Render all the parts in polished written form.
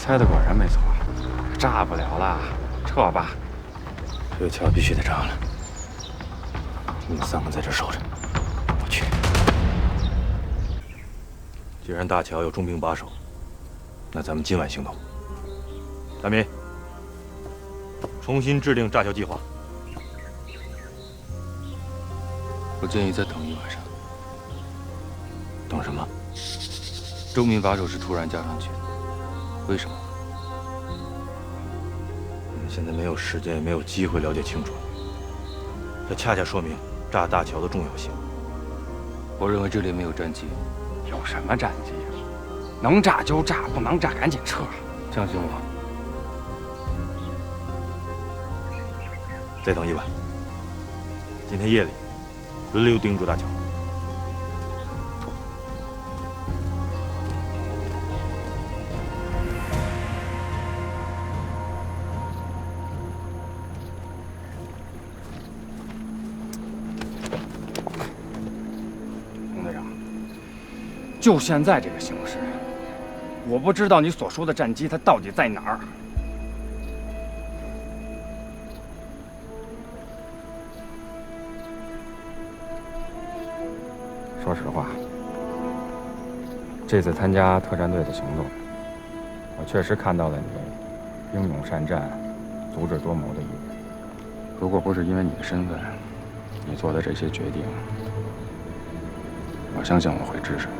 猜的果然没错，炸不了了，撤吧。这个桥必须得炸了。你们3个在这守着，我去。既然大桥有重兵把守，那咱们今晚行动。大民，重新制定炸桥计划。我建议再等一晚上。等什么？重兵把守是突然加上去的，为什么？我们现在没有时间，也没有机会了解清楚。这恰恰说明炸大桥的重要性。我认为这里没有战机。有什么战机啊？能炸就炸，不能炸赶紧撤。相信我。再等一晚。今天夜里轮流盯住大桥。洪队长，就现在这个形势，我不知道你所说的战机它到底在哪儿。说实话，这次参加特战队的行动，我确实看到了你英勇善战、足智多谋的一面。如果不是因为你的身份，你做的这些决定，我相信我会支持的。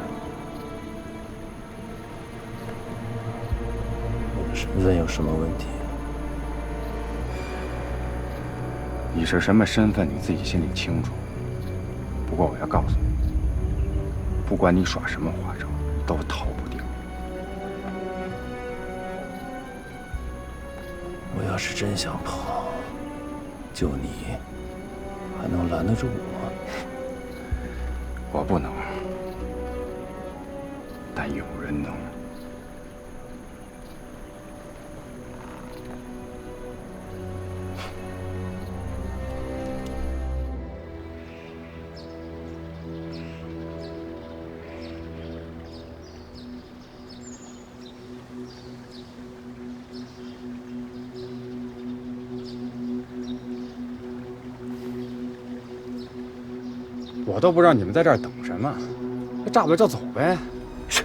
我的身份有什么问题？你是什么身份，你自己心里清楚。不过我要告诉你，不管你耍什么花招，都逃不掉。我要是真想跑，就你还能拦得住我？我不能，但有人能。我都不知道你们在这儿等什么，炸不了就走呗。是。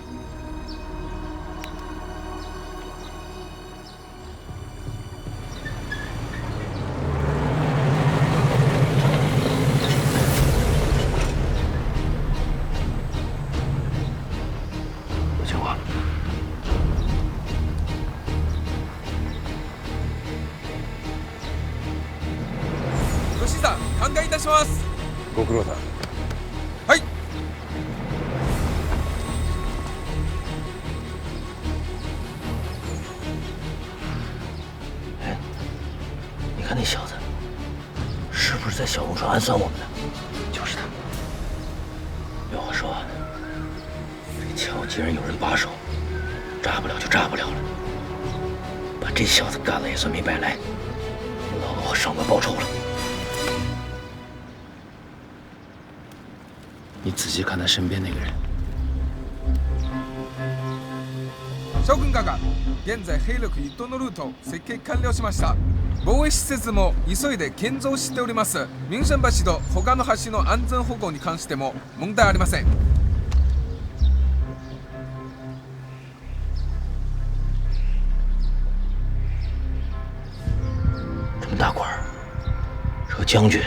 有情况。吉さん、考えいたします。ご苦労だ。はい。哎，你看那小子，是不是在小红船暗算我们呢？就是他。要我说，这桥既然有人把守，炸不了就炸不了了。把这小子干了也算没白来，老子我上门报仇了。你仔细看他身边那个人。将軍下が現在兵力移動のルート設計完了しました。防衛施設も急いで建造しております。民生橋と他の橋の安全保護に関しても問題ありません。这么大官儿，是个将军。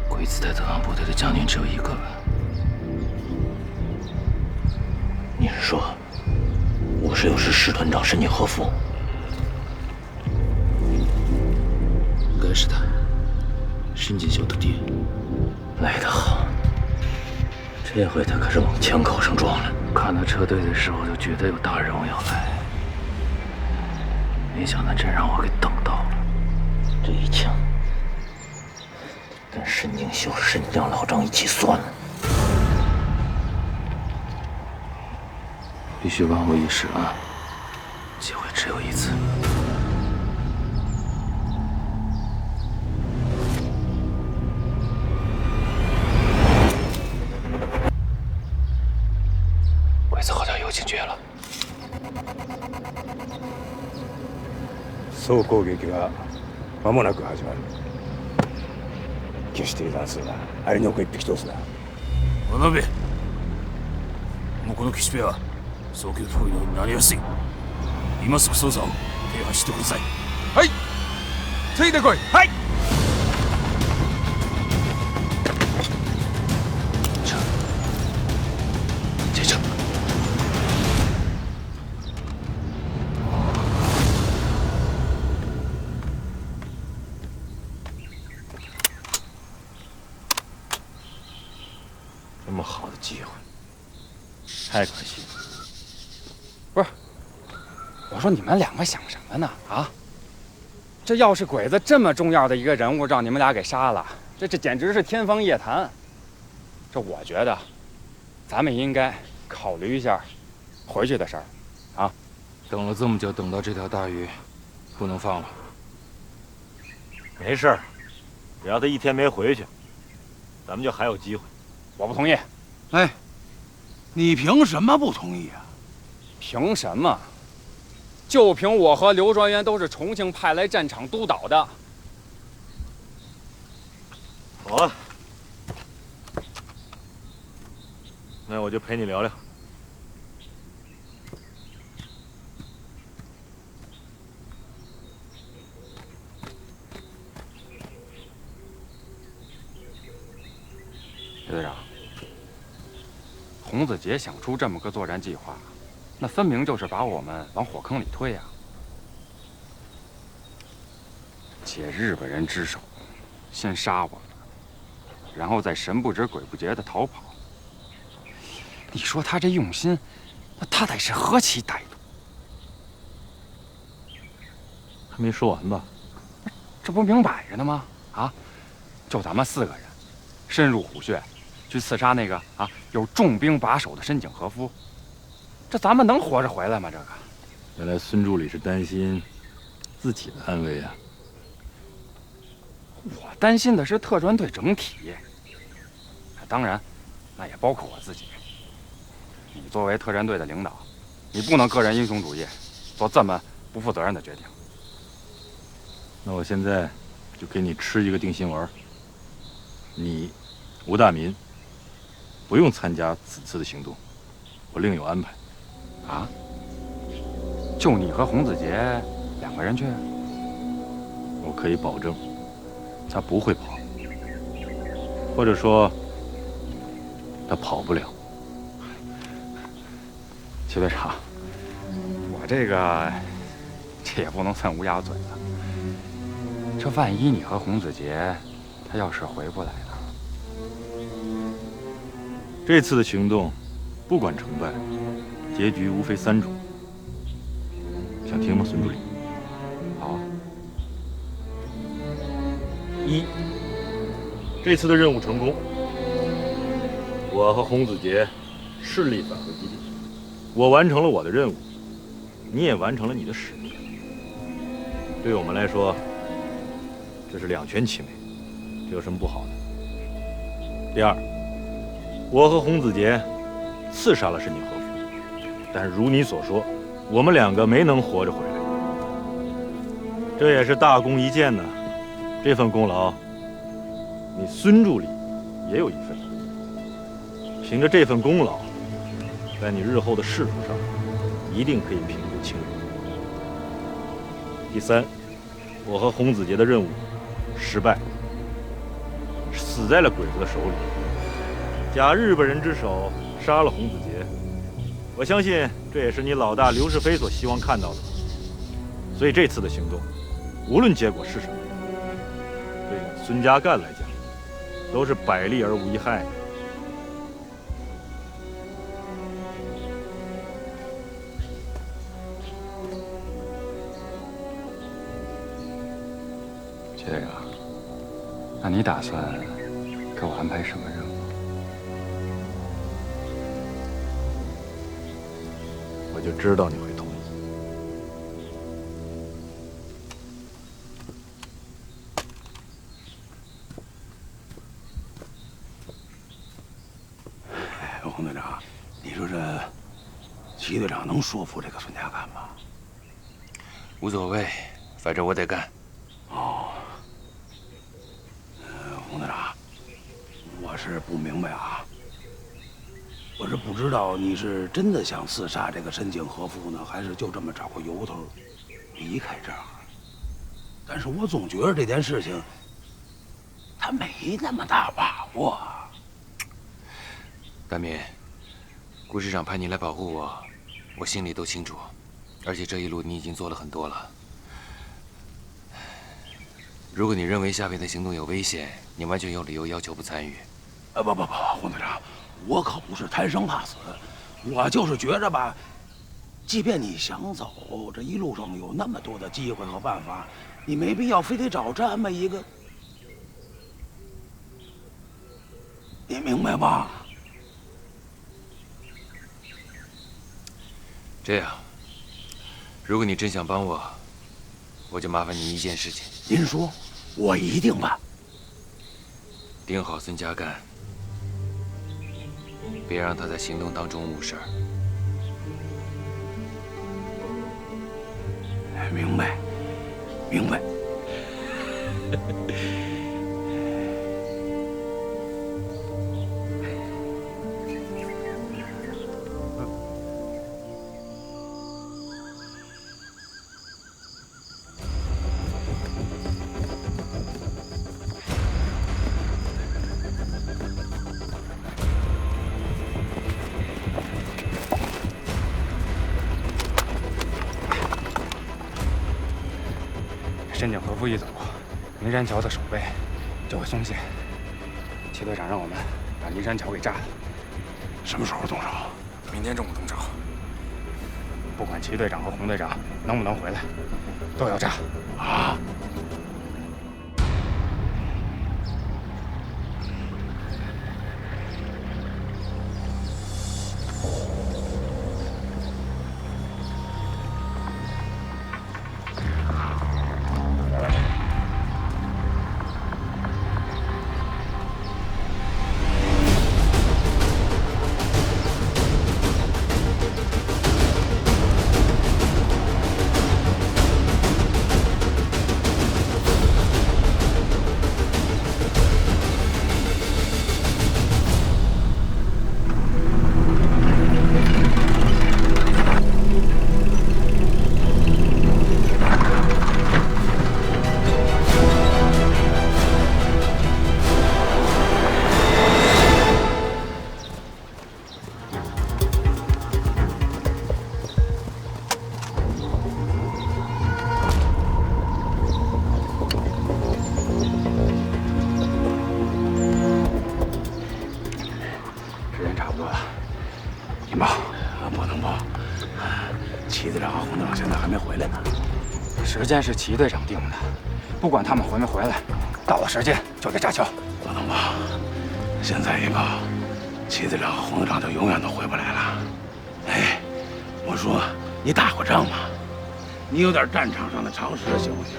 鬼子在特朗部队的将军只有一个。你是说，我是有师师团长申请和夫？应该是他，申锦绣的爹。来得好，这回他可是往枪口上撞了。看他车队的时候就觉得有大任务要来，没想到真让我给等到了。这一枪跟申锦绣、申江老张一起算了。必须万无一失啊！机会只有一次。総攻撃が間もなく始まる。決して油断するな。あれに奥一匹通すな。渡辺、もうこの岸辺は早急包囲になりやすい。今すぐ捜査を手配してください。はい、ついてこい。はい。接着。这么好的机会，太可惜了。不是，我说你们两个想什么呢？啊，这要是鬼子这么重要的一个人物让你们俩给杀了，这简直是天方夜谭。这我觉得，咱们应该考虑一下回去的事儿，啊。等了这么久，等到这条大鱼，不能放了。没事儿，只要他一天没回去，咱们就还有机会。我不同意。哎，你凭什么不同意啊？凭什么？就凭我和刘专员都是重庆派来战场督导的。好啊，那我就陪你聊聊。徐队长，洪子杰想出这么个作战计划，那分明就是把我们往火坑里推呀！借日本人之手，先杀我们，然后再神不知鬼不觉地逃跑。你说他这用心，那他得是何其歹毒！还没说完吧？这不明摆着呢吗？啊，就咱们4个人，深入虎穴。去刺杀那个有重兵把守的深井和夫，这咱们能活着回来吗？这个，原来孙助理是担心自己的安危啊。我担心的是特专队整体，当然，那也包括我自己。你作为特战队的领导，你不能个人英雄主义，做这么不负责任的决定。那我现在就给你吃一个定心丸，你吴大民不用参加此次的行动，我另有安排。啊？就你和洪子杰2个人去？我可以保证，他不会跑，或者说，他跑不了。徐队长，我这也不能算乌鸦嘴了。这万一你和洪子杰他要是回不来呢？这次的行动，不管成败，结局无非3种。想听吗，孙助理？好。1，这次的任务成功，我和洪子杰顺利返回基地，我完成了我的任务，你也完成了你的使命。对我们来说，这是2全其美，这有什么不好的？第2，我和洪子杰刺杀了深井和夫，但是如你所说，我们2个没能活着回来，这也是大功一件呢。这份功劳，你孙助理也有一份。凭着这份功劳，在你日后的仕途上，一定可以平步青云。第3，我和洪子杰的任务失败，死在了鬼子的手里。假日本人之手杀了洪子杰，我相信这也是你老大刘世飞所希望看到的。所以这次的行动，无论结果是什么，对你孙家淦来讲，都是百利而无一害的。徐队长，那你打算给我安排什么任务？我就知道你会同意。洪队长，你说这齐队长能说服这个孙家淦吗？无所谓，反正我得干。哦，洪队长，我是不明白啊，我是不知道你是真的想刺杀这个深井和夫呢，还是就这么找个由头离开这儿。但是我总觉得这件事情他没那么大把握。大民，顾师长派你来保护我，我心里都清楚，而且这一路你已经做了很多了。如果你认为下边的行动有危险，你完全有理由要求不参与。不，洪队长，我可不是贪生怕死，我就是觉着吧，即便你想走，这一路上有那么多的机会和办法，你没必要非得找这么一个，你明白吧？这样，如果你真想帮我，我就麻烦你一件事情。您说，我一定办。盯好孙家干，别让他在行动当中误事儿。明白，明白。深井和夫一走，灵山桥的守备就会松懈。齐队长让我们把灵山桥给炸了。什么时候动手？明天中午动手。不管齐队长和洪队长能不能回来，都要炸。啊！时间是齐队长定的，不管他们回没回来，到了时间就得炸桥。不能吧？现在一报，齐队长和洪队长就永远都回不来了。哎，我说你打过仗吗？你有点战场上的常识行不行？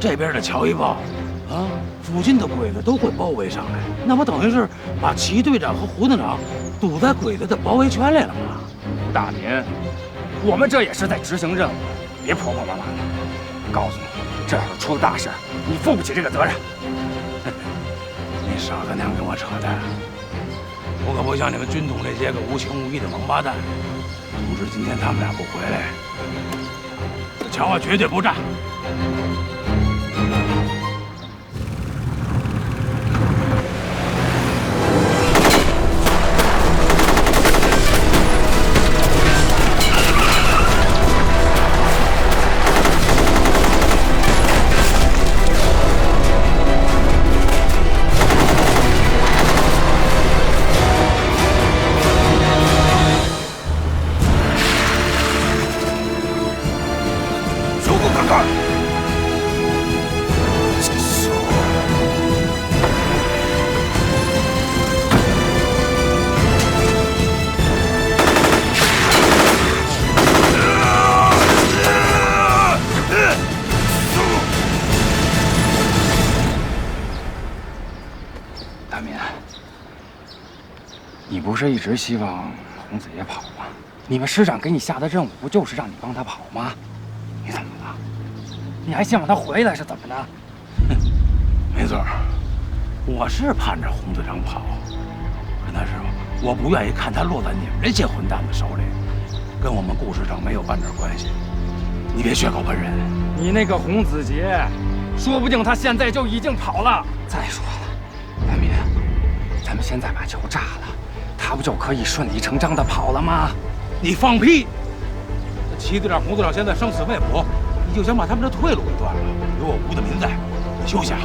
这边的桥一爆，啊，附近的鬼子都会包围上来，那不等于是把齐队长和胡队长堵在鬼子的包围圈里了吗？大民，我们这也是在执行任务，别婆婆妈妈的。告诉你，这要是出了大事，你负不起这个责任。你少他娘跟我扯淡！我可不像你们军统这些个无情无义的王八蛋。总之，今天他们俩不回来，这桥啊绝对不炸。大民，你不是一直希望洪子爷跑吗？你们师长给你下的任务不就是让你帮他跑吗？你怎么了？你还希望他回来是怎么的？没错，我是盼着洪队长跑，可是我不愿意看他落在你们这些混蛋的手里，跟我们顾市长没有半点关系。你别血口喷人。你那个洪子杰，说不定他现在就已经跑了。再说了，南民，咱们现在把球炸了，他不就可以顺理成章的跑了吗？你放屁！齐队长、洪队长现在生死未卜，你就想把他们的退路给断了？有我吴的民在，你休想！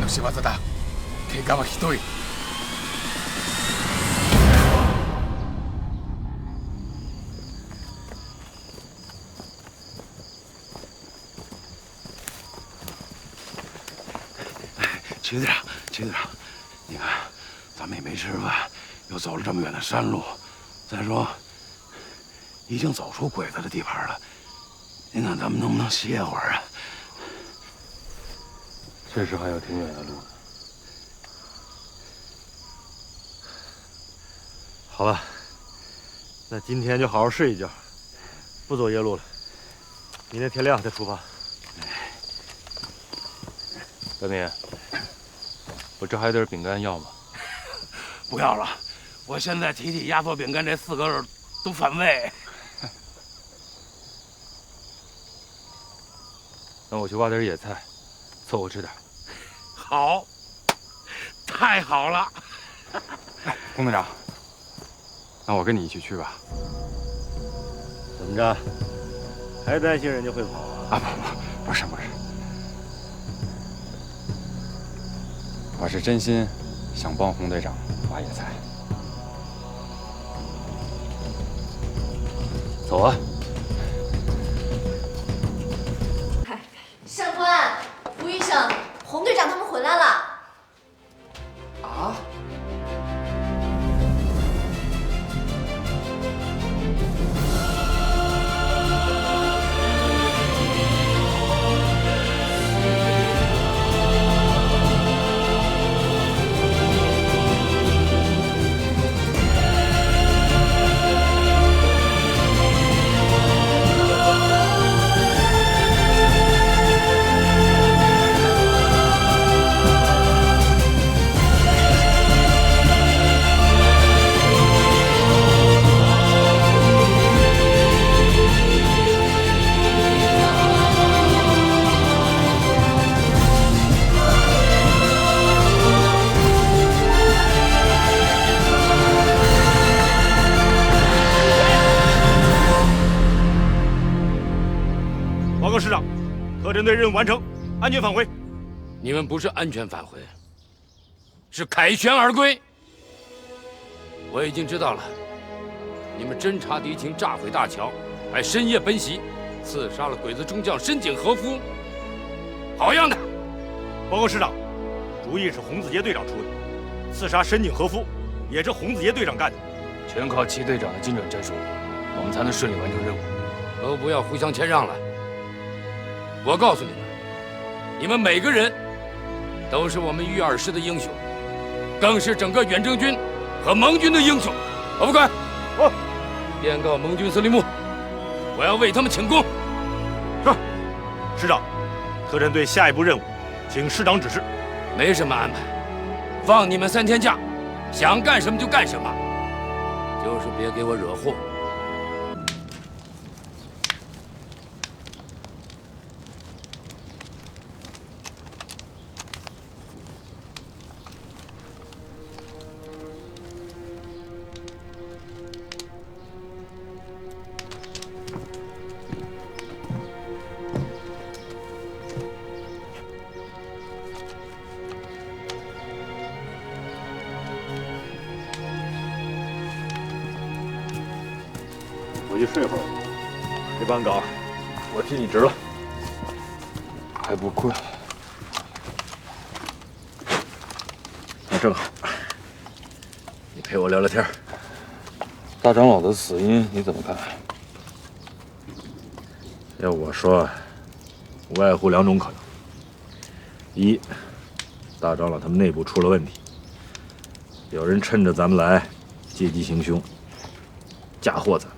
仕業だ。怪我はひどい。齐队长，齐队长，你看，咱们也没吃饭，又走了这么远的山路，再说，已经走出鬼子的地盘了。您看咱们能不能歇会儿啊？确实还有挺远的路呢。好吧，那今天就好好睡一觉，不走夜路了。明天天亮再出发。德明，我这还有点饼干要吗？不要了，我现在提起压缩饼干这4个字都反胃。那我去挖点野菜，凑合吃点。好，太好了。龚队长，那我跟你一起去吧。怎么着？还担心人家会跑啊？啊，不是，我是真心想帮洪队长挖野菜。走啊！上官，吴医生，洪队长他们回来了。啊？报告师长，特侦队任务完成，安全返回。你们不是安全返回，是凯旋而归。我已经知道了，你们侦察敌情，炸毁大桥，还深夜奔袭，刺杀了鬼子中将深井和夫。好样的！报告师长，主意是洪子杰队长出的，刺杀深井和夫也是洪子杰队长干的。全靠齐队长的精准战术，我们才能顺利完成任务。都不要互相谦让了。我告诉你们，你们每个人都是我们育尔师的英雄。更是整个远征军和盟军的英雄。我不管，电告盟军司令部，我要为他们请功。是，师长，特战队下一步任务，请师长指示。没什么安排，放你们3天假，想干什么就干什么，就是别给我惹祸。回去睡会儿。这班岗我替你值了。还不困。那正好，你陪我聊聊天。大长老的死因你怎么看？要我说，无外乎2种可能：一，大长老他们内部出了问题，有人趁着咱们来借机行凶，嫁祸咱们。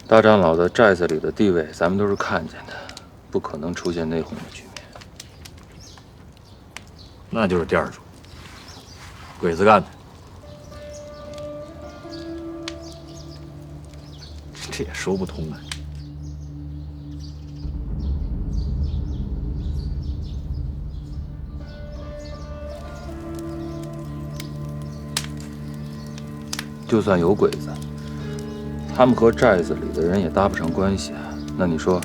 大长老的寨子里的地位，咱们都是看见的，不可能出现内讧的局面。那就是第2种，鬼子干的。这也说不通啊。就算有鬼子，他们和寨子里的人也搭不上关系啊。那你说，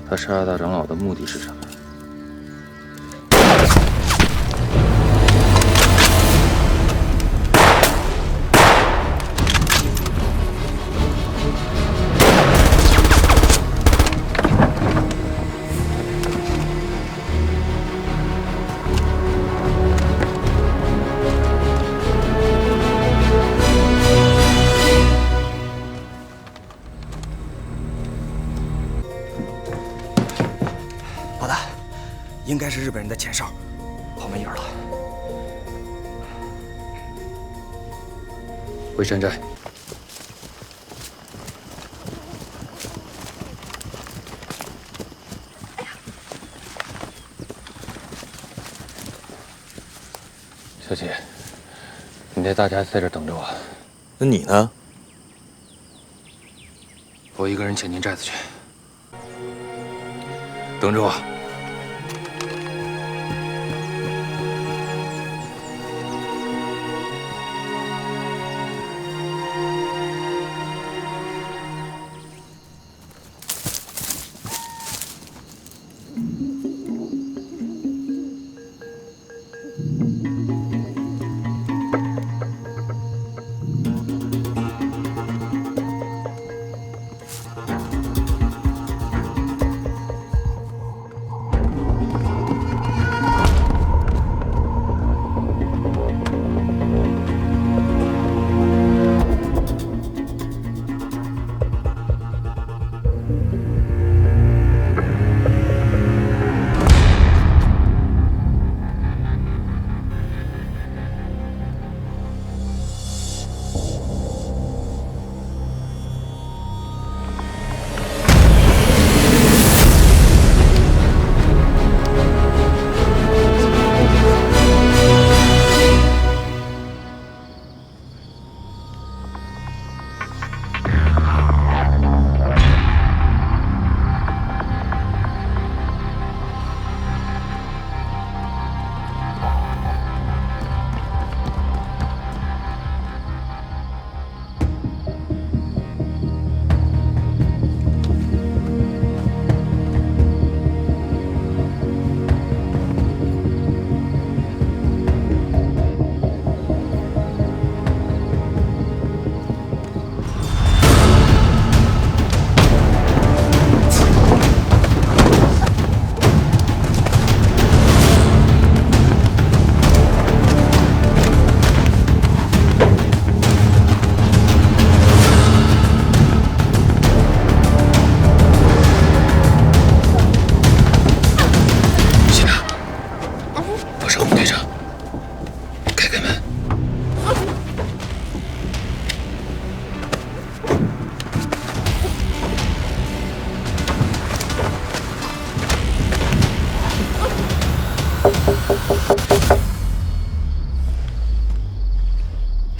他杀大长老的目的是什么？应该是日本人的前哨，跑没影了。回山寨。小姐，你带大家在这等着我。那你呢？我一个人潜进寨子去，等着我。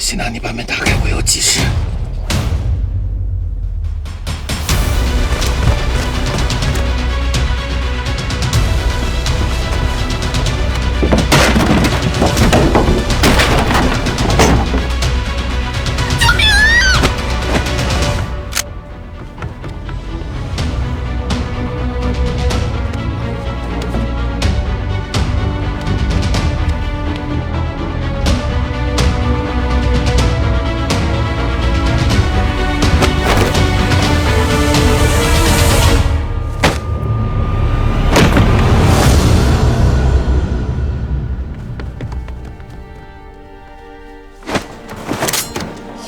希娜，你把门打开，我有急事。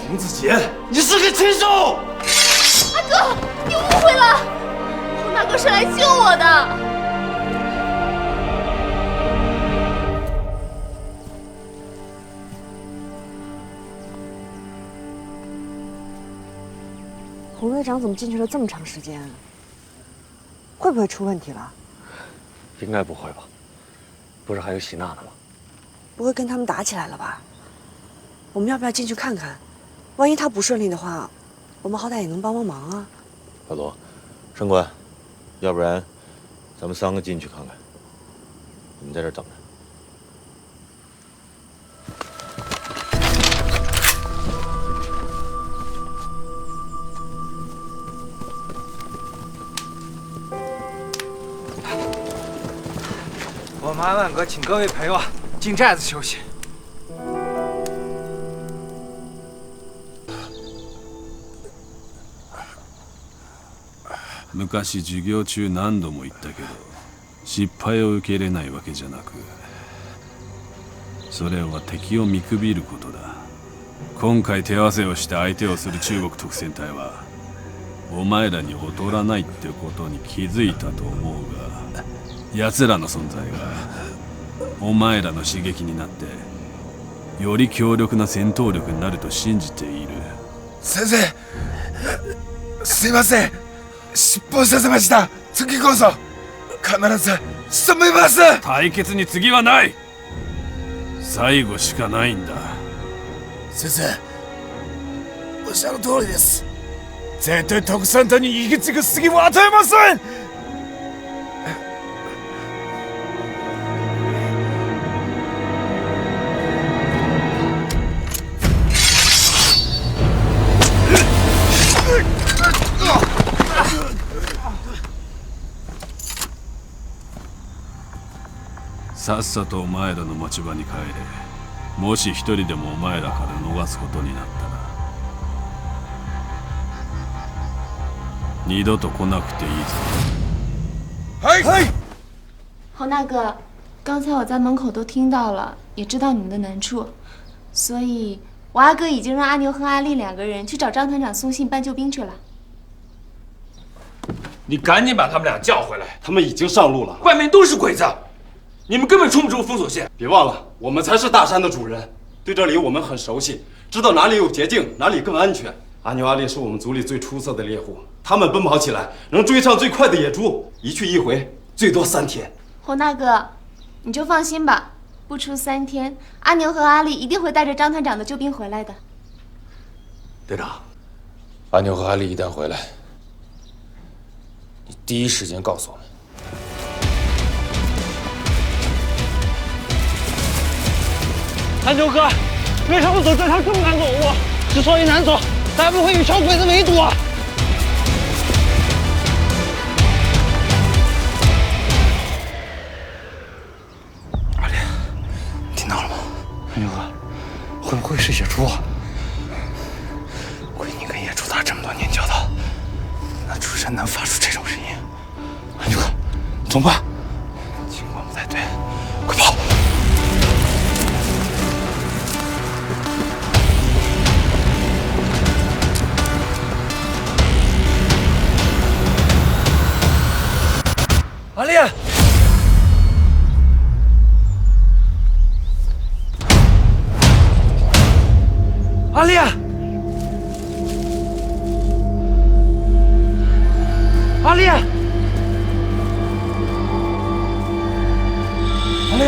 洪子杰，你是个禽兽！阿哥，你误会了，洪大哥是来救我的。洪队长怎么进去了这么长时间？会不会出问题了？应该不会吧？不是还有喜娜呢吗？不会跟他们打起来了吧？我们要不要进去看看？万一他不顺利的话，我们好歹也能帮帮忙啊。小罗，升官，要不然咱们3个进去看看。你们在这儿等着。我们安万哥请各位陪我进寨子休息。昔授業中何度も言ったけど失敗を受け入れないわけじゃなくそれは敵を見くびることだ。今回手合わせをして相手をする中国特戦隊はお前らに劣らないってことに気づいたと思うが奴らの存在がお前らの刺激になってより強力な戦闘力になると信じている。先生、すいません、失敗させました。次こそ必ず仕留めます。対決に次はない。最後しかないんだ。先生、おっしゃる通りです。絶対特産隊に行き継ぐ隙も与えません。さっさとお前らの持ち場に帰れ。もし一人でもお前らから逃すことになったら二度と来なくていいぞ。はい。洪大哥，刚才我在门口都听到了，也知道你们的难处，所以我阿哥已经让阿牛和阿丽2个人去找张团长送信搬救兵去了。你赶紧把他们俩叫回来，他们已经上路了，外面都是鬼子。你们根本冲不出封锁线。别忘了，我们才是大山的主人，对这里我们很熟悉，知道哪里有捷径，哪里更安全。阿牛、阿烈是我们族里最出色的猎户，他们奔跑起来能追上最快的野猪，一去一回最多3天。洪大哥，你就放心吧，不出3天，阿牛和阿丽一定会带着张团长的救兵回来的。队长，阿牛和阿丽一旦回来，你第一时间告诉我们。阿牛哥，为什么走这条这么难走的路？之所以难走，该不会与小鬼子围堵啊？阿烈，听到了吗？阿牛哥，会不会是野猪啊？亏你跟野猪打这么多年交道，那猪真能发出这种声音？阿牛哥，怎么办？情况不太对，快跑！阿丽，阿丽，阿丽，阿丽，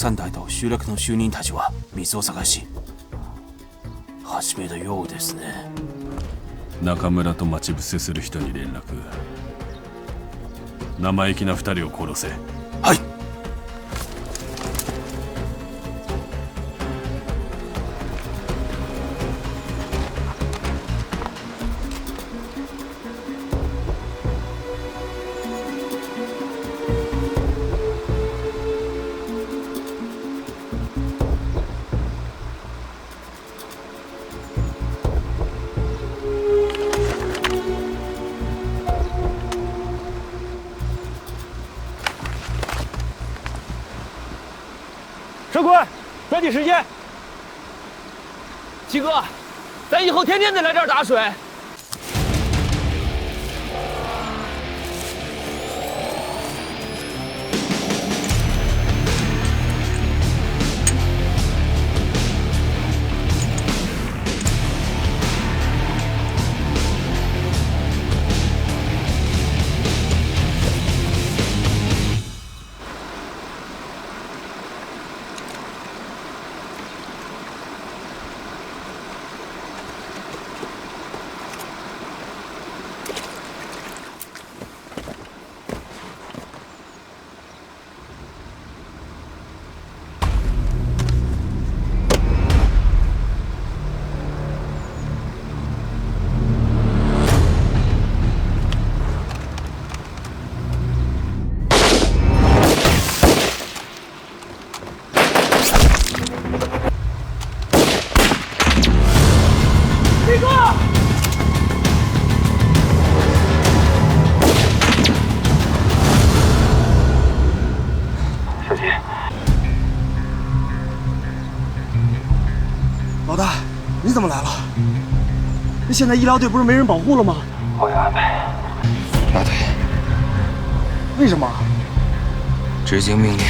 さん隊と集落の囚人たちは水を探し始めたようですね。中村と待ち伏せする人に連絡。生意気な2人を殺せ。はい。长官，抓紧时间！七哥，咱以后天天得来这儿打水。老大，你怎么来了？那现在医疗队不是没人保护了吗？我有安排，拉队。为什么？执行命令。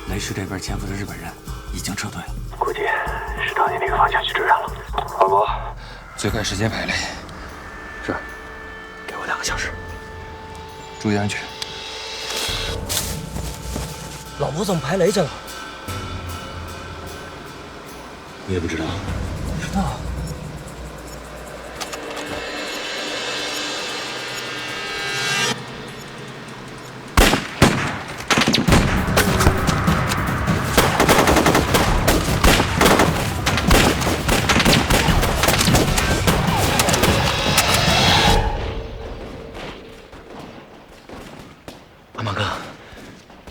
雷市这边潜伏的日本人已经撤退了，估计是朝你那个方向去支援了。老罗，最快时间排雷。是，给我2个小时。注意安全。老罗怎么排雷去了？你也不知道？不知道。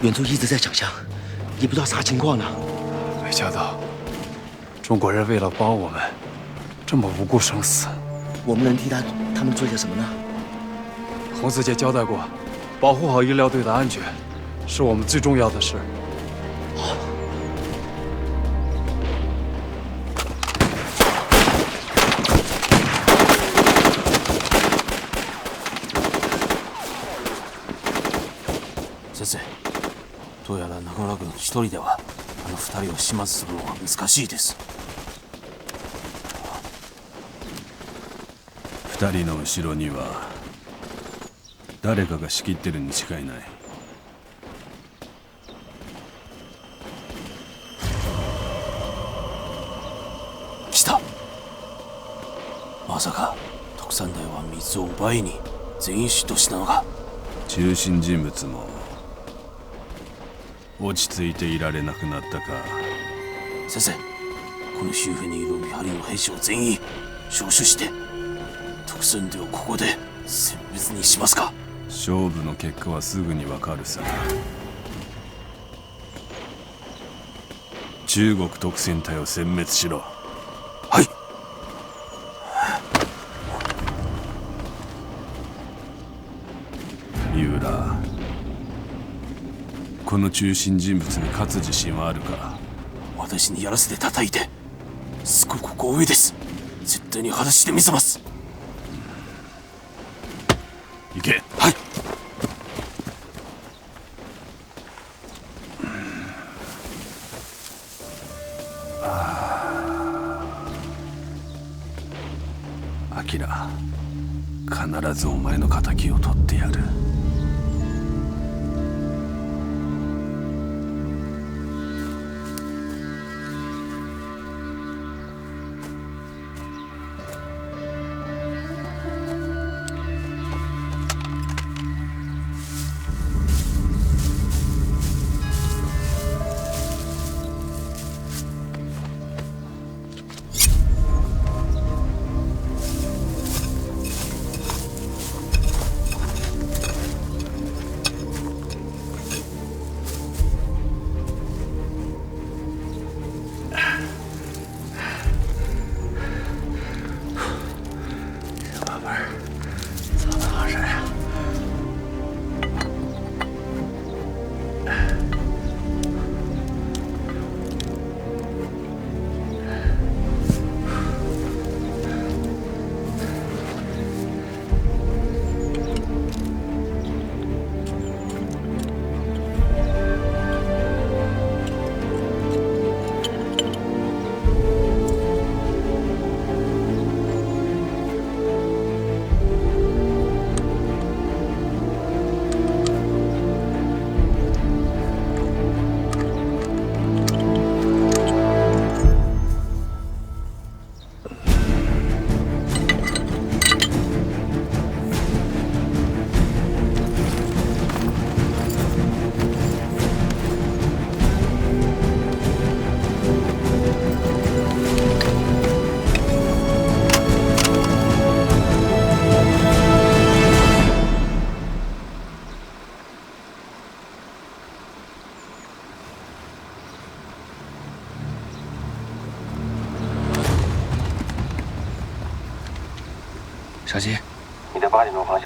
远处一直在响枪，也不知道啥情况呢。没想到，中国人为了帮我们，这么不顾生死。我们能替他们做些什么呢？洪子杰交代过，保护好医疗队的安全，是我们最重要的事。好。先生。どうやら中村君一人ではあの2人を始末するのは難しいです。2人の後ろには誰かが仕切ってるに違いない。来た。まさか徳山大は水を奪いに全員出動したのか。中心人物も落ち着いていられなくなったか。先生、この周辺にいる見張りの兵士を全員招集して徳川隊をここで殲滅にしますか。勝負の結果はすぐにわかるさ。中国特戦隊を殲滅しろ。はい。三浦、この中心人物に勝つ自信はあるか？私にやらせて叩いて、すごく光栄です。絶対に外してみせます。行け。はい。アキラ、必ずお前の敵を取ってやる。小吉，你的8点钟方向。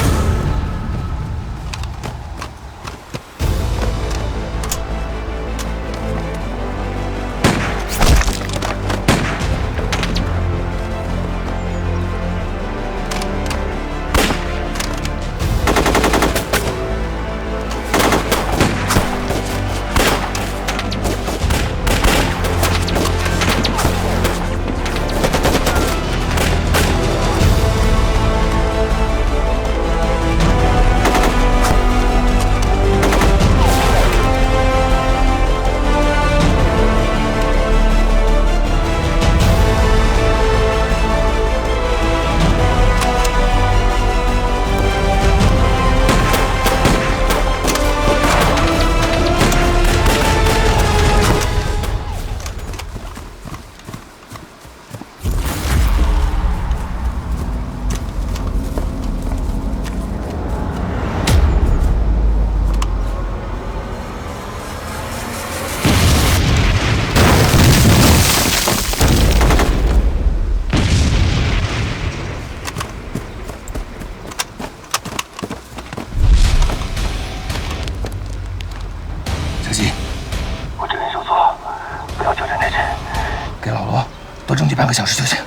半个小时就行。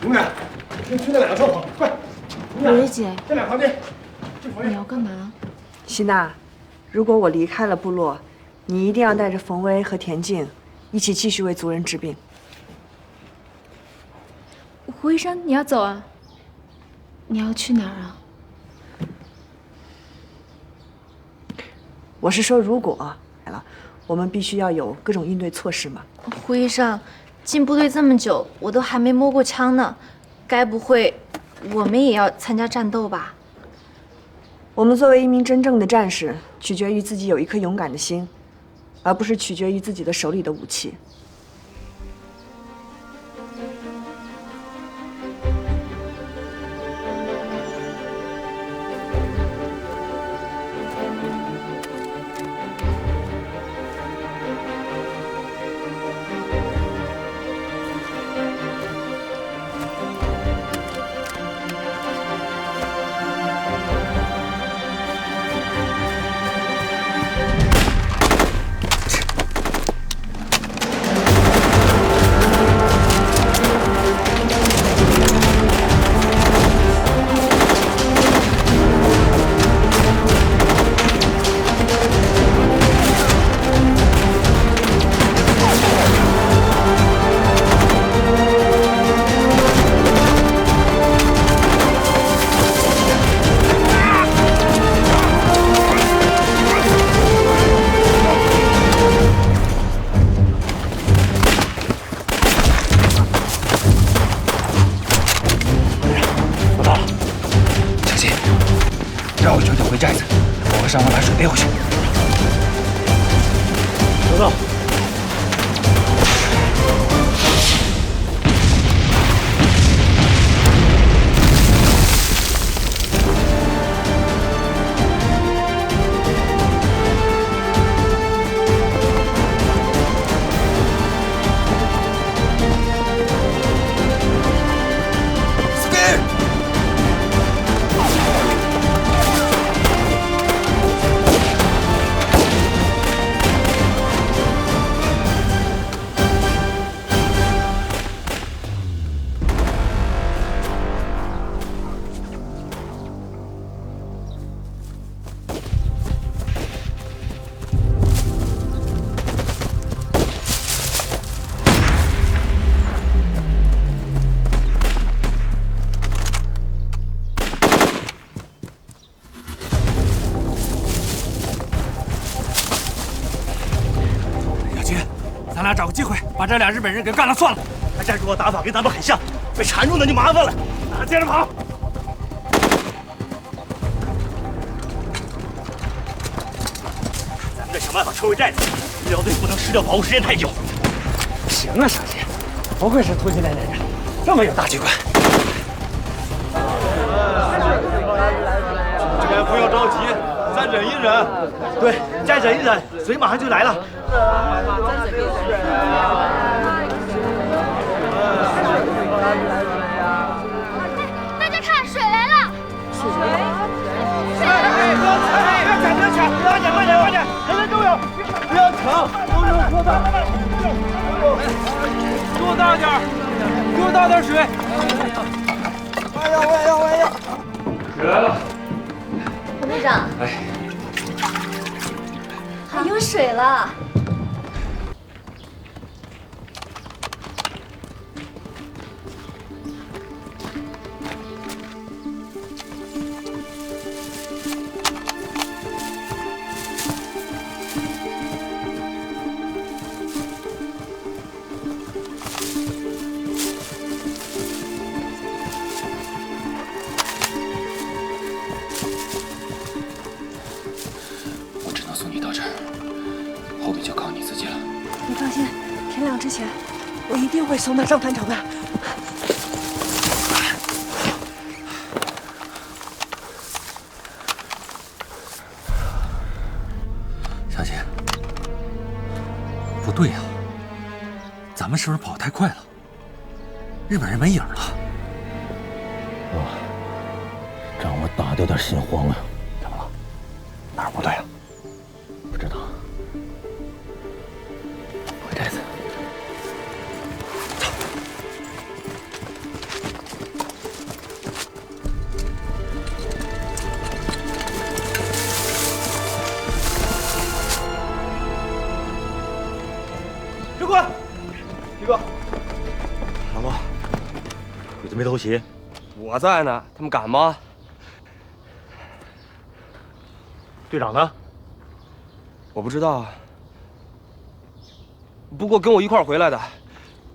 你们俩先去那两个车棚，快！蕊姐，这俩旁边，你要干嘛？希娜，如果我离开了部落，你一定要带着冯威和田静一起继续为族人治病。胡医生，你要走啊？你要去哪儿啊？我是说，如果来了，我们必须要有各种应对措施嘛。胡医生，进部队这么久，我都还没摸过枪呢，该不会我们也要参加战斗吧？我们作为一名真正的战士，取决于自己有一颗勇敢的心，而不是取决于自己的手里的武器。寨子，我和上官把水背回去。收到。咱俩找个机会把这俩日本人给干了算了。他战术和打法跟咱们很像，被缠住那就麻烦了。接着跑！咱们得想办法撤回寨子，医疗队不能失掉保护时间太久。行啊，小姐，不愧是突击连连人，这么有大局观。这边不要着急，再忍一忍。对，再忍一忍，水马上就来了。大家看，水来了！水！不要抢！慢点！人人都有，不要抢，都是喝的。给我大点，给我大点水！我也要！水来了。副队长，还有水了。我只能送你到这儿，后面就靠你自己了。你放心，天亮之前，我一定会送到上团长的。小姐，不对呀，咱们是不是跑太快了？日本人没影了。让我打掉点心慌啊！怎么了？哪儿不对啊？不知道。回寨子。鬼子没偷袭，我在呢，他们敢吗？队长呢？我不知道啊。不过跟我一块儿回来的，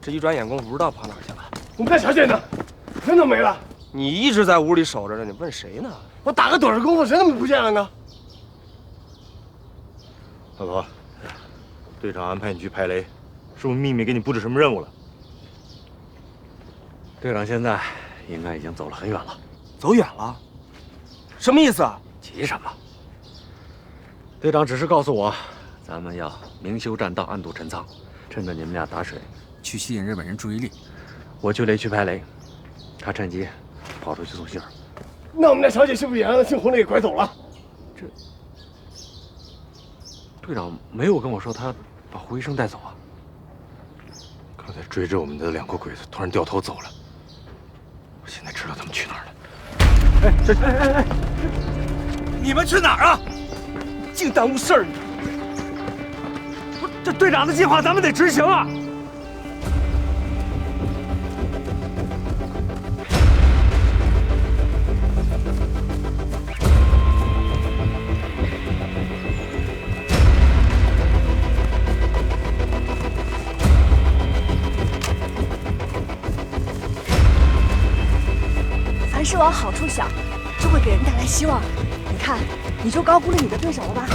这一转眼功夫不知道跑哪儿去了。我们家小姐呢？人都没了。你一直在屋里守着呢，你问谁呢？我打个盹儿功夫，谁他妈不见了呢？老头，队长安排你去排雷，是不是秘密给你布置什么任务了？队长现在应该已经走了很远了。走远了？什么意思啊？急什么？队长只是告诉我，咱们要明修栈道，暗度陈仓，趁着你们俩打水，去吸引日本人注意力。我去雷区排雷，他趁机跑出去送信儿。那我们家小姐是不是也让那姓洪的给拐走了？队长没有跟我说他把胡医生带走啊。刚才追着我们的2个鬼子突然掉头走了，我现在知道他们去哪儿了。哎，你们去哪儿啊？净耽误事儿！这队长的计划咱们得执行啊！凡事往好处想，就会给人带来希望。你看，你就高估了你的对手了吧？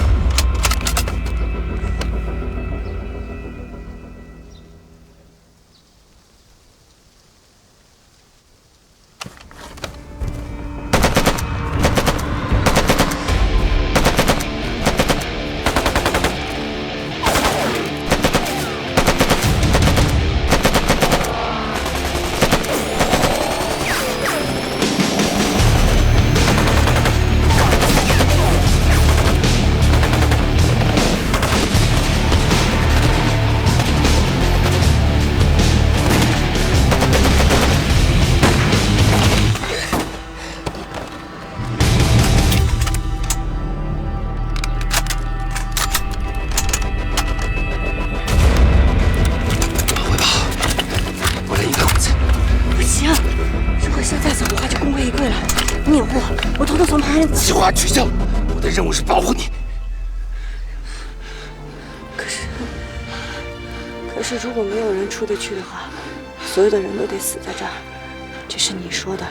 计划取消，我的任务是保护你。可是如果没有人出得去的话，所有的人都得死在这儿。这是你说的，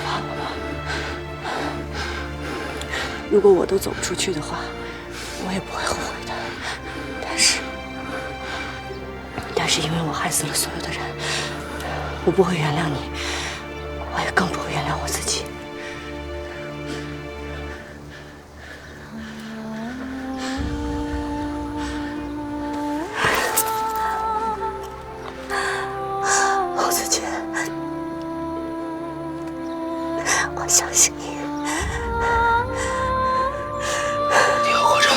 忘了吗？如果我都走不出去的话，我也不会后悔的。但是因为我害死了所有的人，我不会原谅你，我也更不会原谅我自己。侯子君，我相信你。你要活着，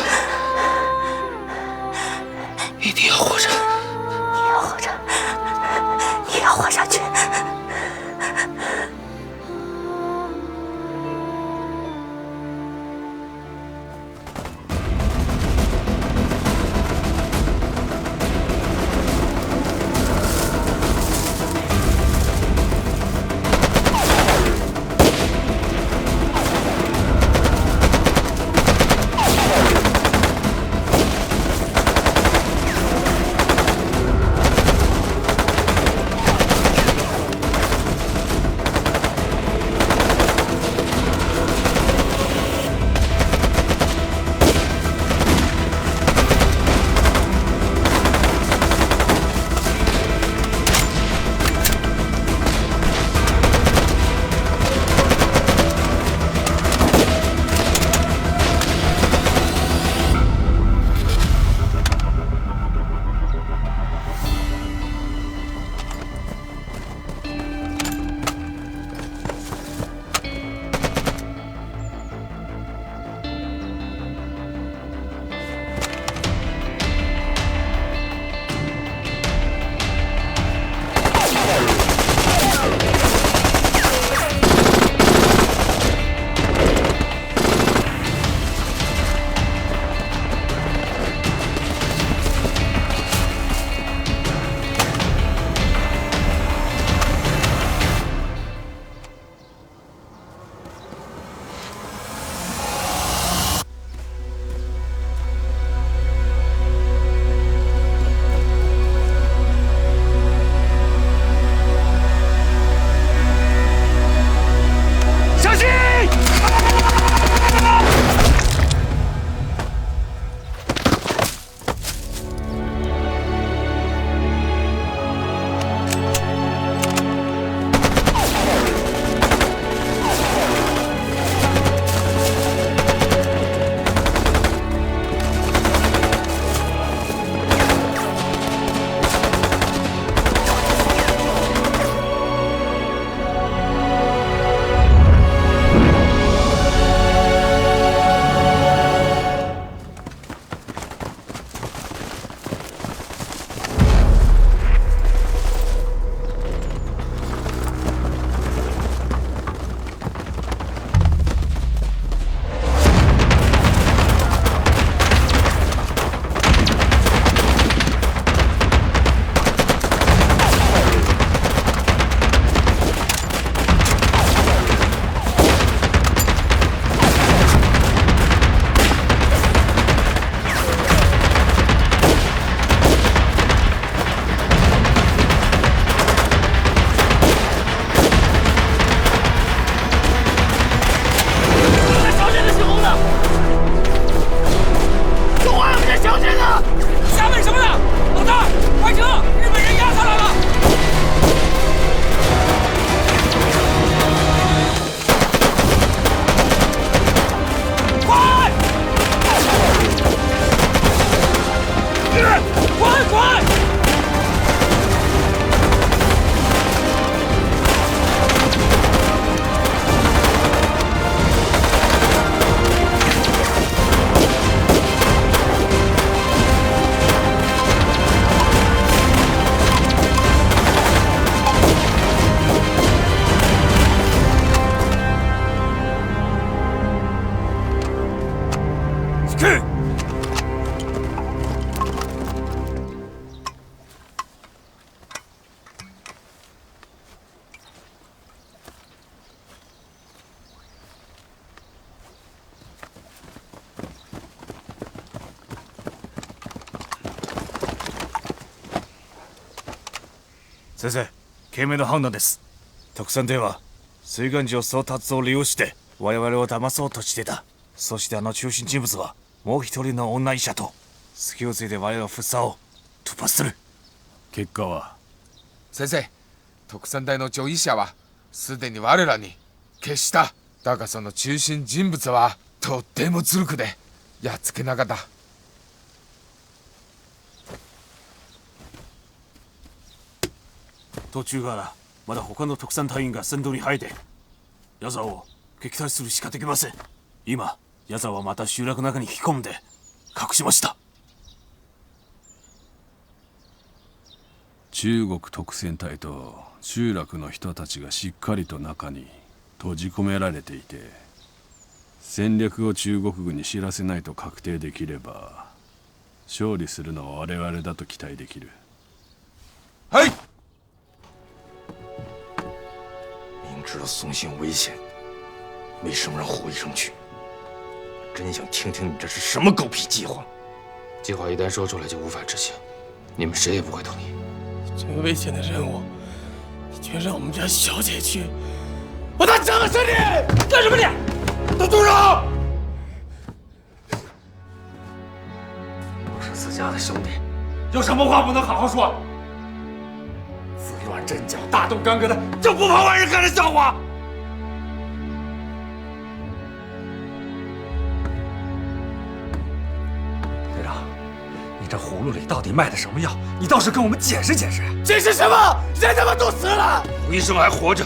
一定要活着。你要活着，你要活下去。先生、賢明な判断です。特産隊は水眼寺を総達を利用して我々を騙そうとしてた。そしてあの中心人物はもう一人の女医者と隙をついて我々は封鎖を突破する。結果は？先生、特産隊の上医者はすでに我らに消した。だがその中心人物はとってもずるくでやっつけなかった。途中からまだ他の特産隊員が戦闘に入って矢沢を撃退するしかできません。今矢沢はまた集落の中に引き込んで隠しました。中国特戦隊と集落の人たちがしっかりと中に閉じ込められていて、戦略を中国軍に知らせないと確定できれば勝利するのは我々だと期待できる。はい。明知道送信危险，为什么让胡医生去？真想听听你这是什么狗屁计划！计划一旦说出来就无法执行，你们谁也不会同意。这么危险的任务，你居然让我们家小姐去！我他整死你！干什么你？都住手！我是自家的兄弟，有什么话不能好好说？自乱阵脚、大动干戈的，就不怕外人看着笑话？队长，你这葫芦里到底卖的什么药？你倒是跟我们解释解释。解释什么？人他妈都死了，胡医生还活着。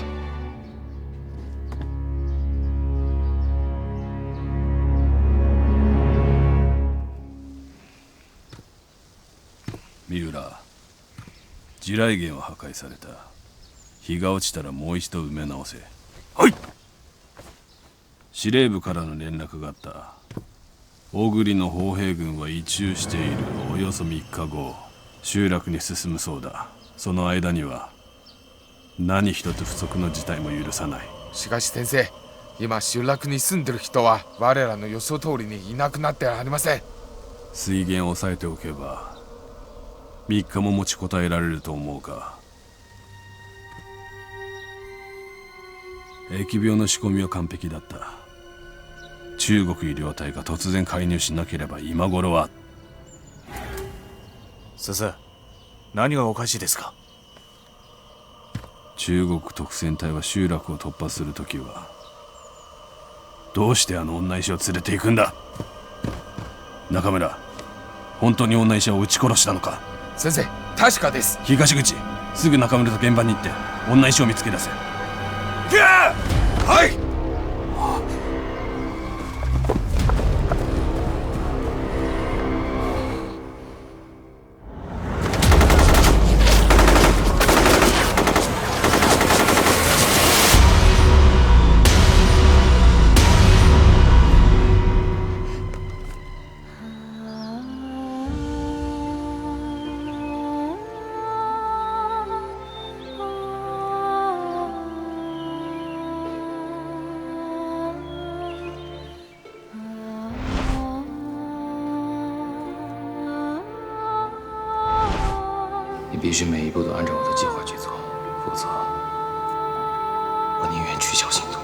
三浦、地雷原は破壊された。日が落ちたらもう一度埋め直せ。はい。司令部からの連絡があった。小栗の砲兵軍は移駐しているおよそ3日後、集落に進むそうだ。その間には何一つ不測の事態も許さない。しかし先生、今集落に住んでる人は我らの予想通りにいなくなってはありません。水源を抑えておけば3日も持ちこたえられると思うか。疫病の仕込みは完璧だった。中国医療隊が突然介入しなければ今頃は。先生、何がおかしいですか？中国特戦隊は集落を突破するときはどうしてあの女医者を連れて行くんだ？中村、本当に女医者を撃ち殺したのか？先生、確かです。東口、すぐ中村と現場に行って女医者を見つけ出せ。はい。你必须每一步都按照我的计划去做，否则我宁愿取消行动。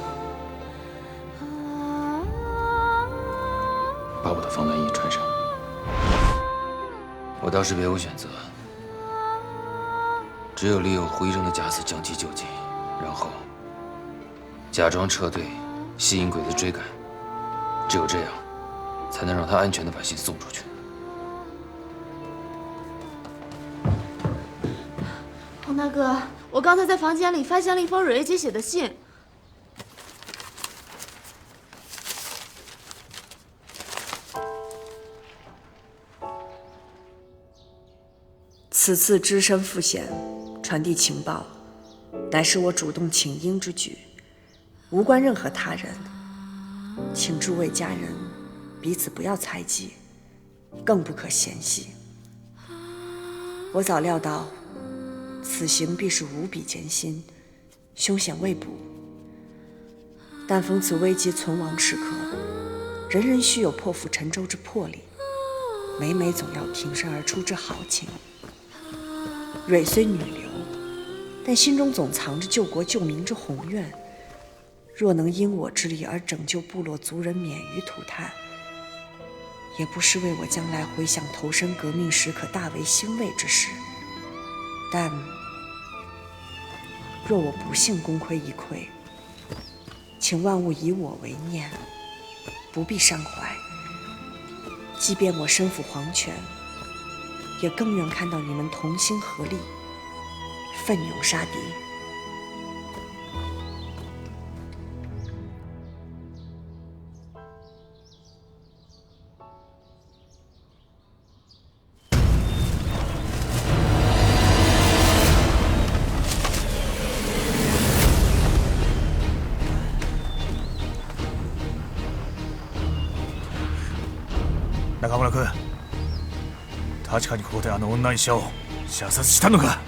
把我的防弹衣穿上。我倒是别无选择，只有利用胡医生的假死将其就近，然后假装撤退，吸引鬼子追赶。只有这样，才能让他安全地把信送出去。洪大哥，我刚才在房间里发现了一封蕊蕊姐写的信。此次只身赴险，传递情报，乃是我主动请缨之举，无关任何他人。请诸位家人彼此不要猜忌，更不可嫌隙。我早料到此行必是无比艰辛，凶险未卜。但逢此危急存亡时刻，人人须有破釜沉舟之魄力，每总要挺身而出之豪情。蕊虽女流，但心中总藏着救国救民之宏愿。若能因我之力而拯救部落族人免于涂炭，也不失为我将来回想投身革命时可大为欣慰之事。但若我不幸功亏一篑，请万勿以我为念，不必伤怀。即便我身负皇权，也更愿看到你们同心合力，奋勇杀敌。中村君、確かにここであの女医者を射殺したのか？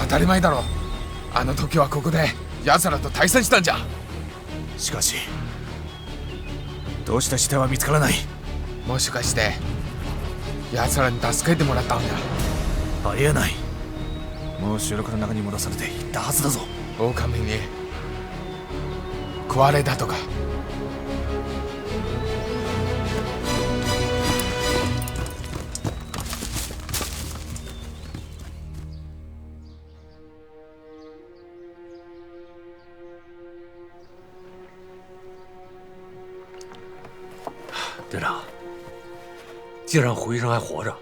当たり前だろ。あの時はここで奴らと対戦したんじゃ。しかしどうして死体は見つからない？もしかして奴らに助けてもらったんじゃ。ありえない。もう収録の中に戻されていったはずだぞ。狼に食われたとか。队长，既然胡医生还活着，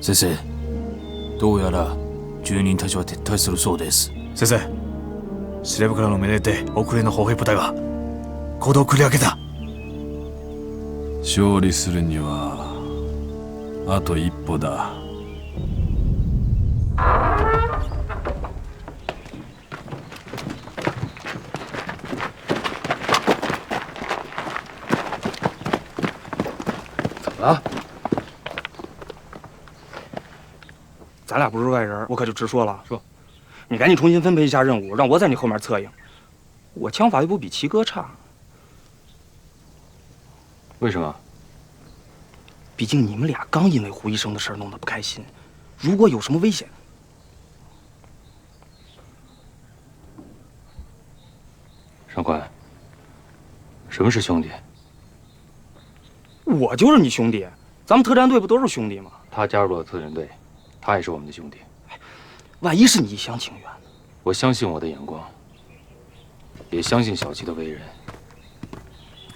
先生、どうやら住人たちは撤退するそうです。先生、司令部からの命令で遅れの砲兵部隊が行動を繰り上げた。勝利するにはあと一歩だ。怎么了？咱俩不是外人，我可就直说了。说，你赶紧重新分配一下任务，让我在你后面策应。我枪法又不比齐哥差。为什么？毕竟你们俩刚因为胡医生的事儿弄得不开心，如果有什么危险，上官，什么是兄弟？我就是你兄弟。咱们特战队不都是兄弟吗？他加入了特战队。他也是我们的兄弟，万一是你一厢情愿呢？我相信我的眼光，也相信小七的为人，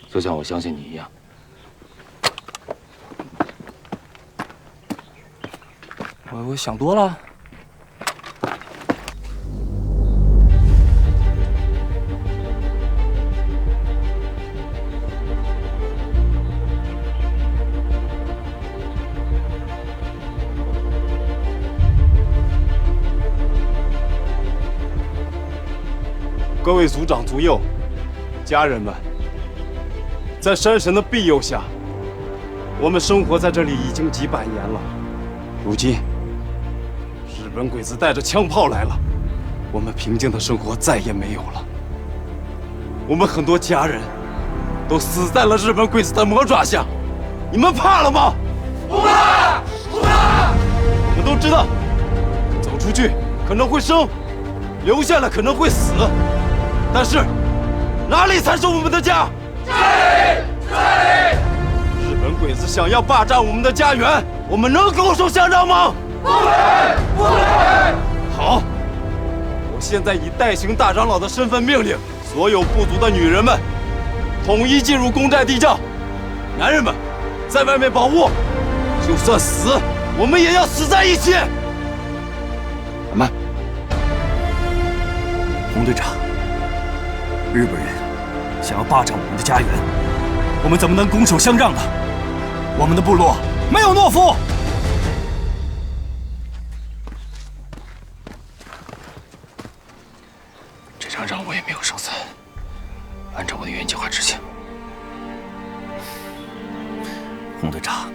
就像我相信你一样。我想多了。各位族长族幼，家人们，在山神的庇佑下，我们生活在这里已经几百年了。如今，日本鬼子带着枪炮来了，我们平静的生活再也没有了。我们很多家人都死在了日本鬼子的魔爪下，你们怕了吗？不怕，不怕。我们都知道，走出去可能会生，留下来可能会死，但是哪里才是我们的家？这里，这里！日本鬼子想要霸占我们的家园，我们能拱手相让吗？不能，不能！好，我现在以代行大长老的身份命令所有部族的女人们，统一进入公寨地窖，男人们在外面保护，就算死，我们也要死在一起。慢，洪队长，日本人想要霸占我们的家园，我们怎么能拱手相让呢？我们的部落没有懦夫。这场仗我也没有胜算，按照我的原计划执行。洪队长，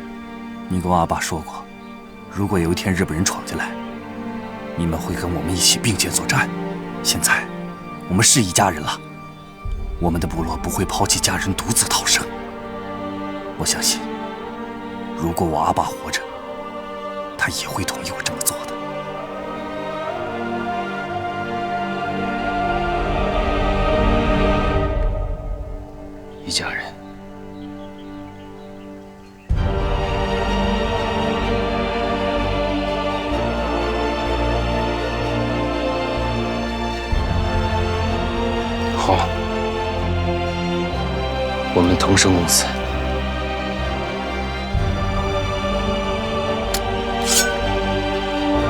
你跟我阿爸说过，如果有一天日本人闯进来，你们会跟我们一起并肩作战。现在，我们是一家人了，我们的部落不会抛弃家人独自逃生。我相信，如果我阿爸活着，他也会同意我这么做的。一家人。好，我们同生共死。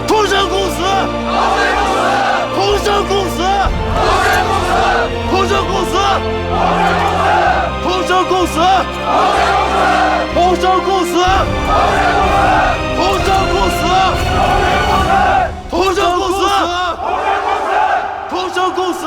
同生共死！同生共死！同生共死！同生共死！同生共死！同生共死！同生共死！同生共死！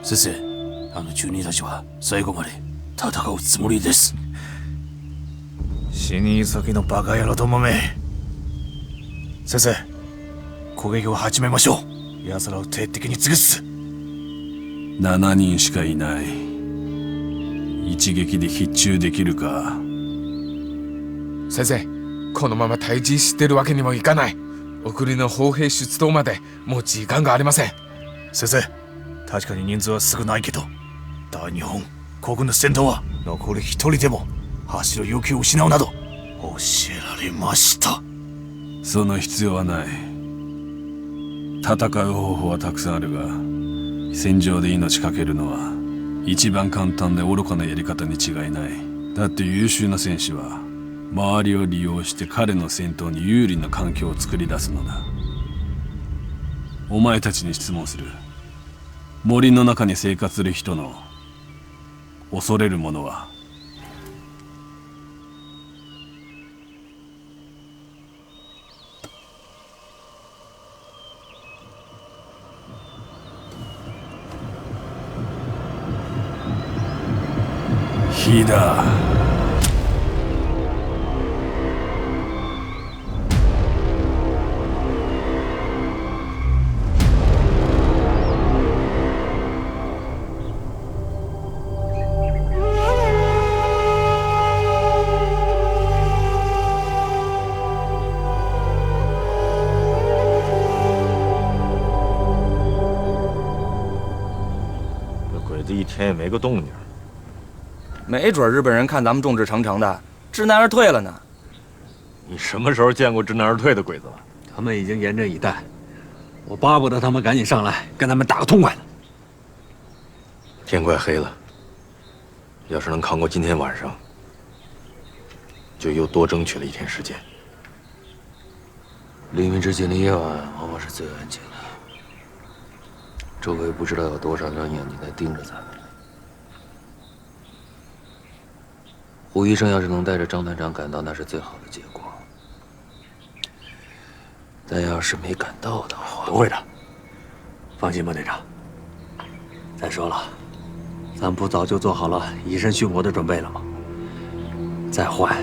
先生、住人たちは最後まで戦うつもりです。死に急ぎのバカ野郎どもめ。先生、攻撃を始めましょう。奴らを徹底的に潰す。7人しかいない。一撃で必中できるか。先生、このまま退陣してるわけにもいかない。送りの砲兵出動までもう時間がありません。先生、確かに人数は少ないけど、大日本国軍の戦闘は残り一人でも走る勇気を失うなど教えられました。その必要はない。戦う方法はたくさんあるが、戦場で命かけるのは一番簡単で愚かなやり方に違いない。だって優秀な戦士は周りを利用して彼の戦闘に有利な環境を作り出すのだ。お前たちに質問する。森の中に生活する人の恐れるものは火だ。这鬼子一天也没个动静。没准日本人看咱们众志成城的，知难而退了呢。你什么时候见过知难而退的鬼子了？他们已经严阵以待，我巴不得他们赶紧上来，跟他们打个痛快的。天快黑了，要是能扛过今天晚上，就又多争取了一天时间。黎明之前的夜晚往往是最安静的，周围不知道有多少双眼睛在盯着咱们。胡医生要是能带着张团长赶到，那是最好的结果。但要是没赶到的话，不会的，放心吧，队长。再说了，咱不早就做好了以身殉国的准备了吗？再坏，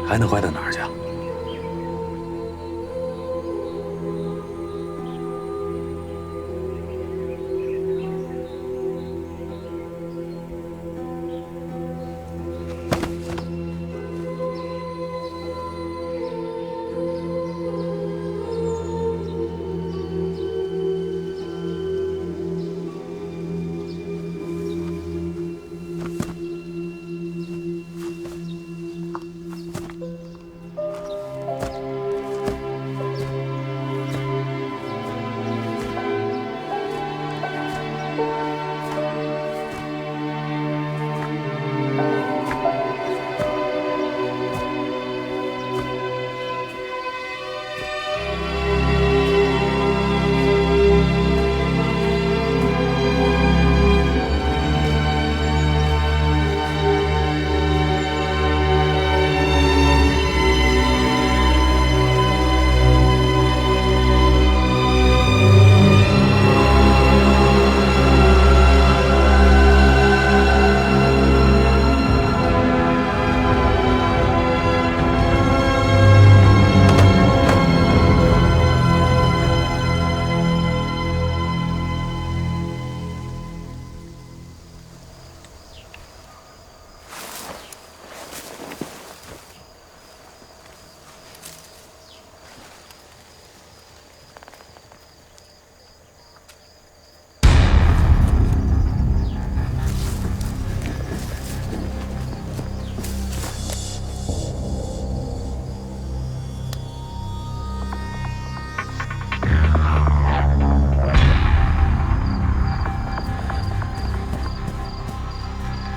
还能坏到哪儿去啊？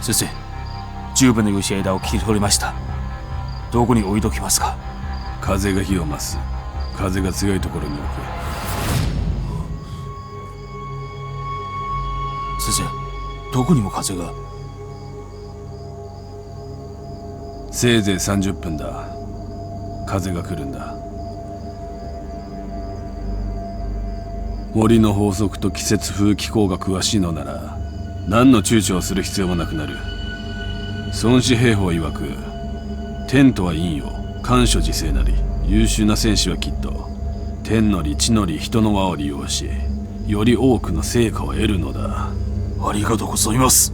先生、十分の良し枝を切り取りました。どこに置いときますか？風が火を増す。風が強いところに置く。先生、どこにも風が。せいぜい30分だ。風が来るんだ。森の法則と季節風気候が詳しいのなら何の躊躇をする必要もなくなる。孫子兵法曰く、天とは陰よ、官所自制なり。優秀な戦士はきっと天の利地の利人の輪を利用し、より多くの成果を得るのだ。ありがとうございます。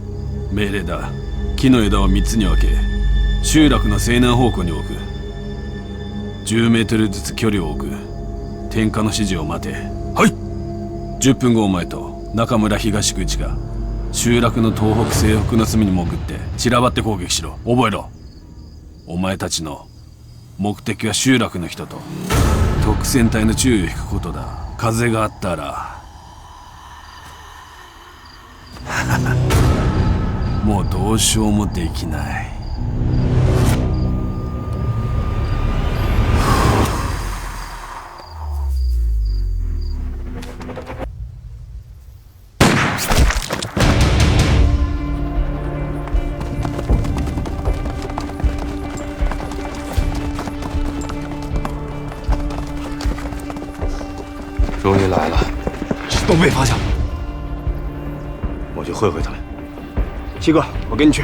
命令だ。木の枝を3つに分け、集落の西南方向に置く。10メートルずつ距離を置く。天下の指示を待て。はい。10分後お前と中村東口が集落の東北西北の隅に潜って散らばって攻撃しろ。覚えろ。お前たちの目的は集落の人と特戦隊の注意を引くことだ。風があったらもうどうしようもできない。终于来了，是东北方向。我去会会他们。七哥，我跟你去。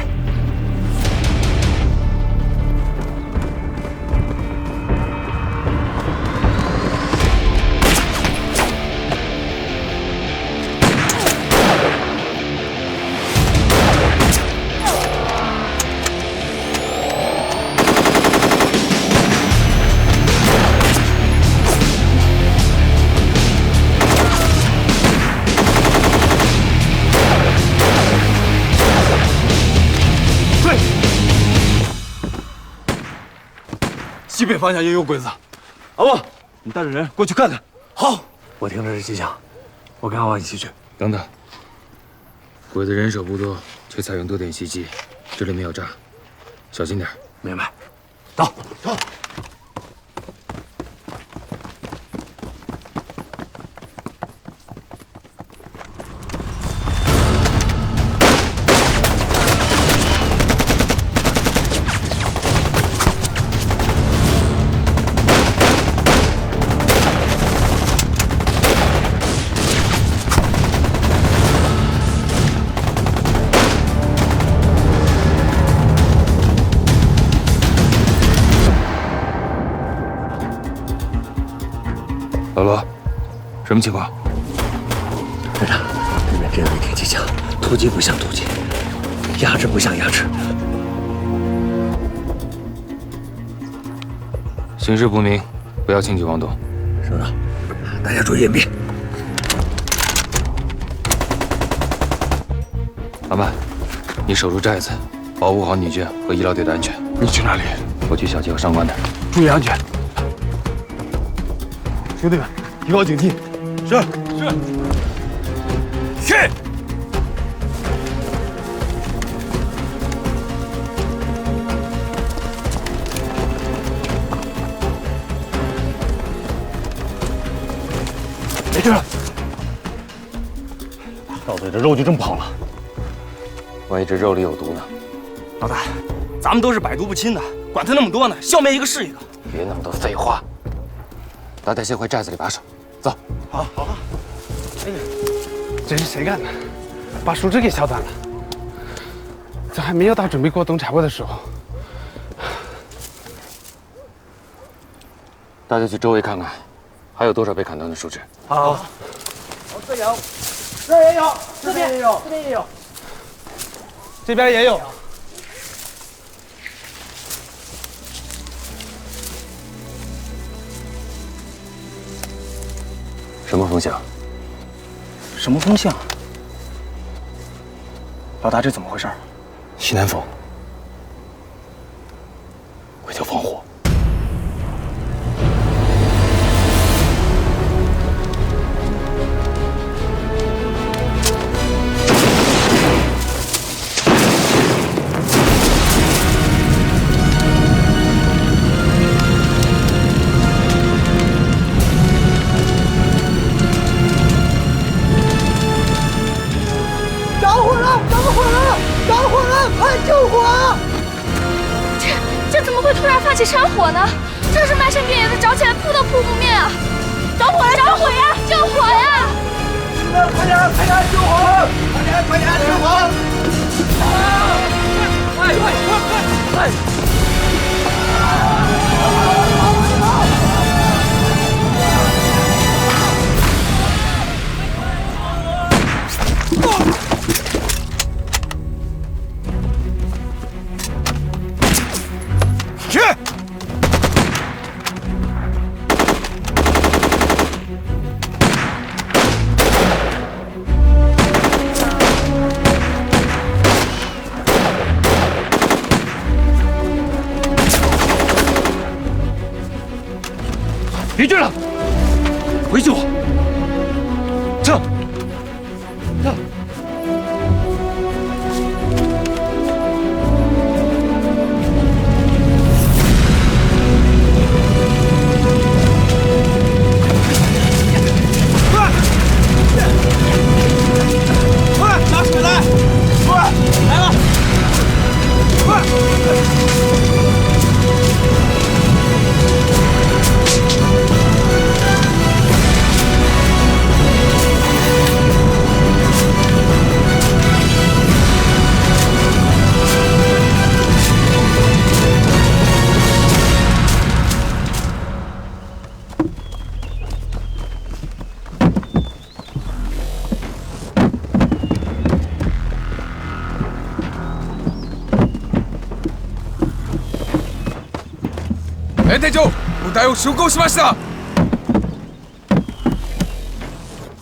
西北方向也有鬼子，阿旺，你带着人过去看看。好，我听着是迹象，我跟阿旺一起去。等等，鬼子人手不多，却采用多点袭击，这里没有诈，小心点。明白。走。走。老罗，什么情况？队长，对面真有一挺机枪，突击不像突击，压制不像压制。形势不明，不要轻举妄动。收到，大家注意隐蔽。阿曼，你守住寨子，保护好女眷和医疗队的安全。你去哪里？我去小吉和上官那儿，注意安全。兄弟们，提高警惕。是。去。没事了。到嘴这肉就这么跑了？万一这肉里有毒呢？老大，咱们都是百毒不侵的，管他那么多呢，消灭一个是一个。别那么多废话。大家先回寨子里把守，走。好。哎呀，这是谁干的？把树枝给削断了。这还没有到准备过冬柴火的时候。大家去周围看看，还有多少被砍断的树枝？好。这有，这也有，这边也有，这边也有，这边也有。什么风向？什么风向？老大，这怎么回事？西南风，鬼叫放火。突然发起山火呢？这是漫山遍野的着起来，扑都扑不灭啊！着火了！着火呀！救火呀！快点救火！快点救火！快！去！别去了，回救我！撤！拿水来！来了！大隊長、部隊を集合しました。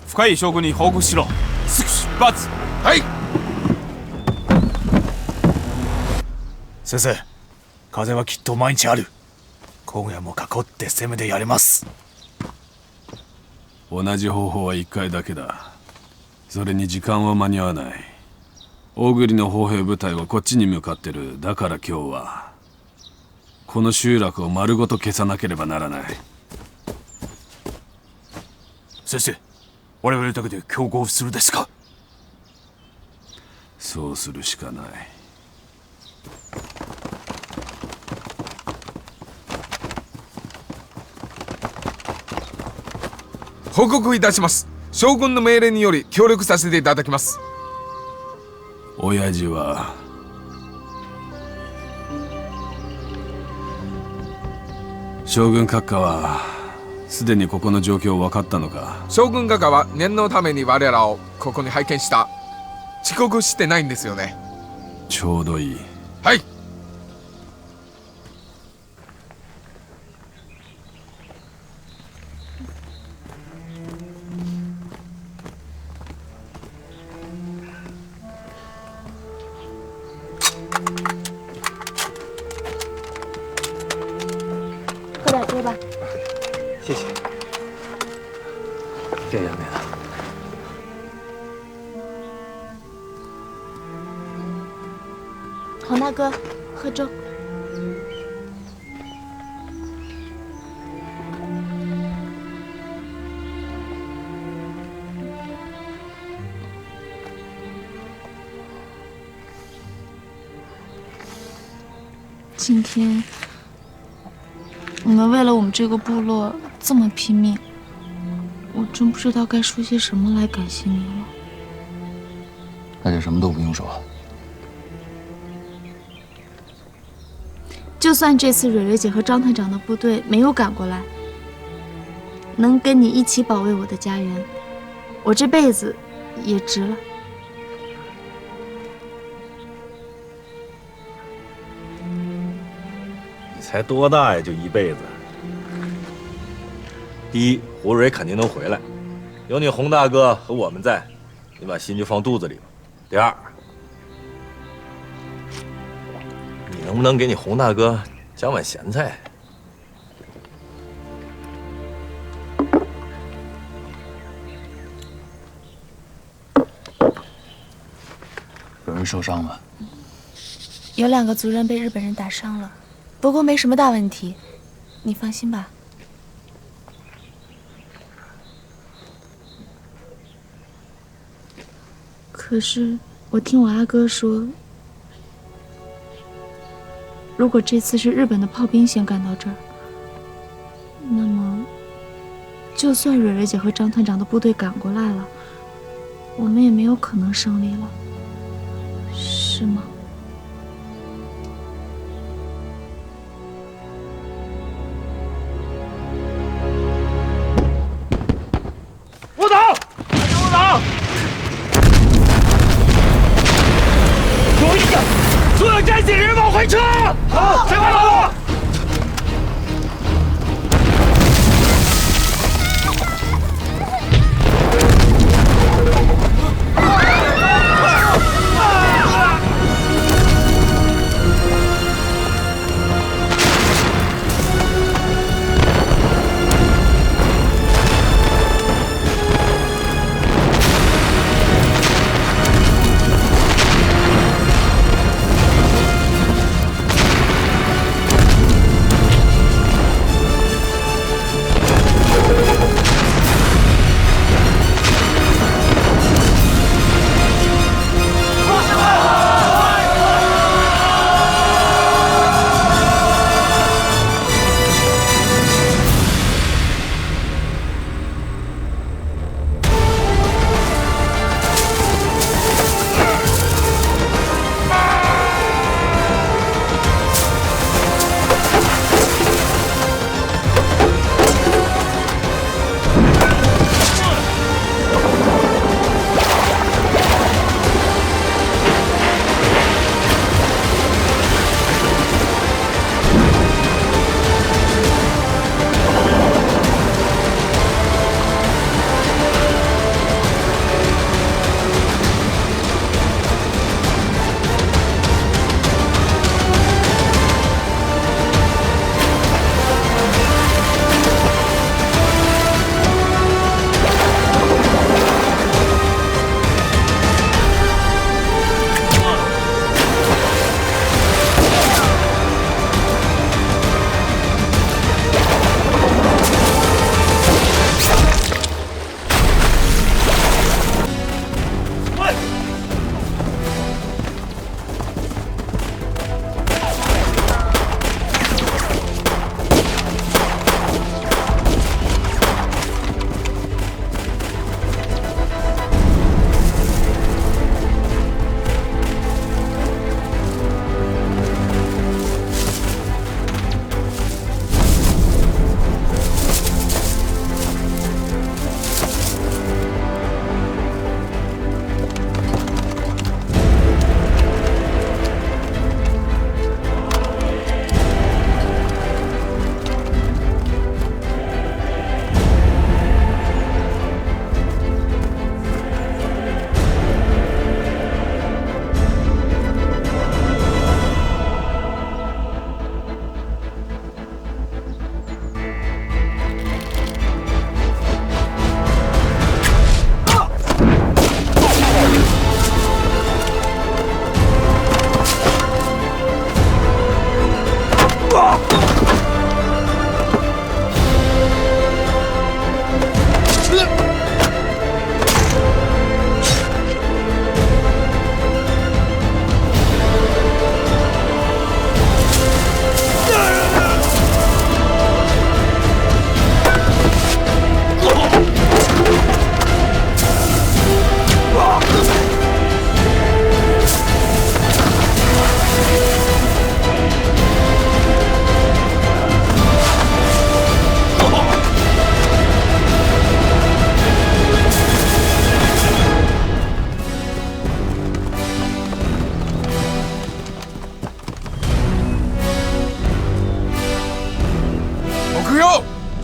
深い将軍に報告しろ。すぐ出発。はい。先生、風はきっと毎日ある。今夜も囲って攻めてやれます。同じ方法は1回だけだ。それに時間は間に合わない。大栗の砲兵部隊はこっちに向かってる。だから今日はこの集落を丸ごと消さなければならない。先生、我々だけで強行するですか？そうするしかない。報告いたします。将軍の命令により協力させていただきます。親父は将軍閣下はすでにここの状況分かったのか？将軍閣下は念のために我らをここに拝見した。遅刻してないんですよね。ちょうどいい。はい。喝点粥吧。谢谢。这样的。洪大哥，喝粥。今天你们为了我们这个部落这么拼命，我真不知道该说些什么来感谢你了。那就什么都不用说。就算这次蕊蕊姐和张团长的部队没有赶过来，能跟你一起保卫我的家园，我这辈子也值了。你才多大呀，就一辈子？第一，胡蕊肯定能回来，有你洪大哥和我们在，你把心就放肚子里吧。第二，你能不能给你洪大哥讲碗咸菜？有人受伤吗？有2个族人被日本人打伤了，不过没什么大问题，你放心吧。可是我听我阿哥说，如果这次是日本的炮兵先赶到这儿，那么就算蕊蕊姐和张团长的部队赶过来了，我们也没有可能胜利了，是吗？我走，我走。有一个，所有站起的人往回撤！好，谁快跑！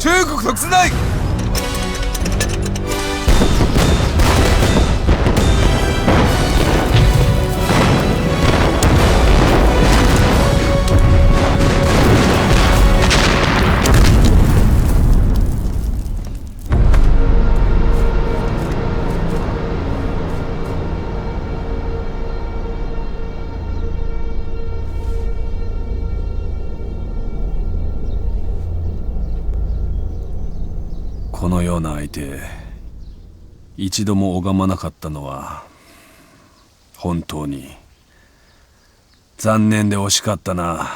中国特殊大このような相手一度も拝まなかったのは本当に残念で惜しかったな。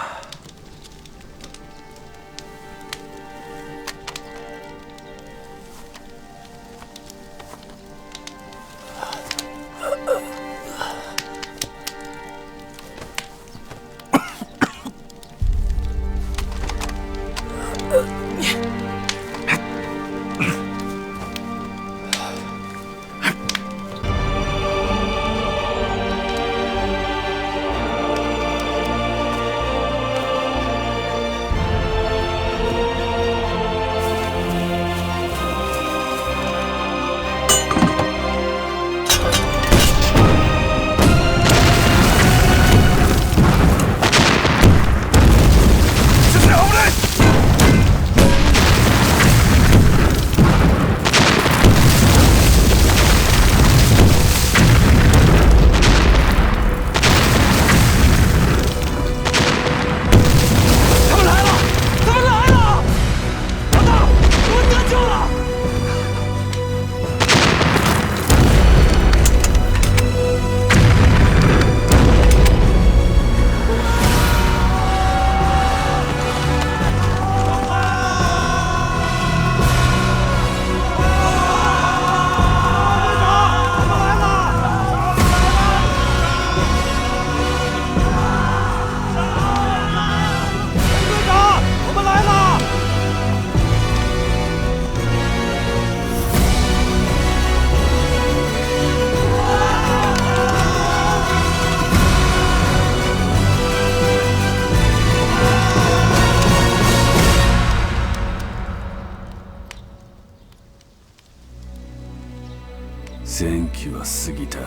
戦期は過ぎた。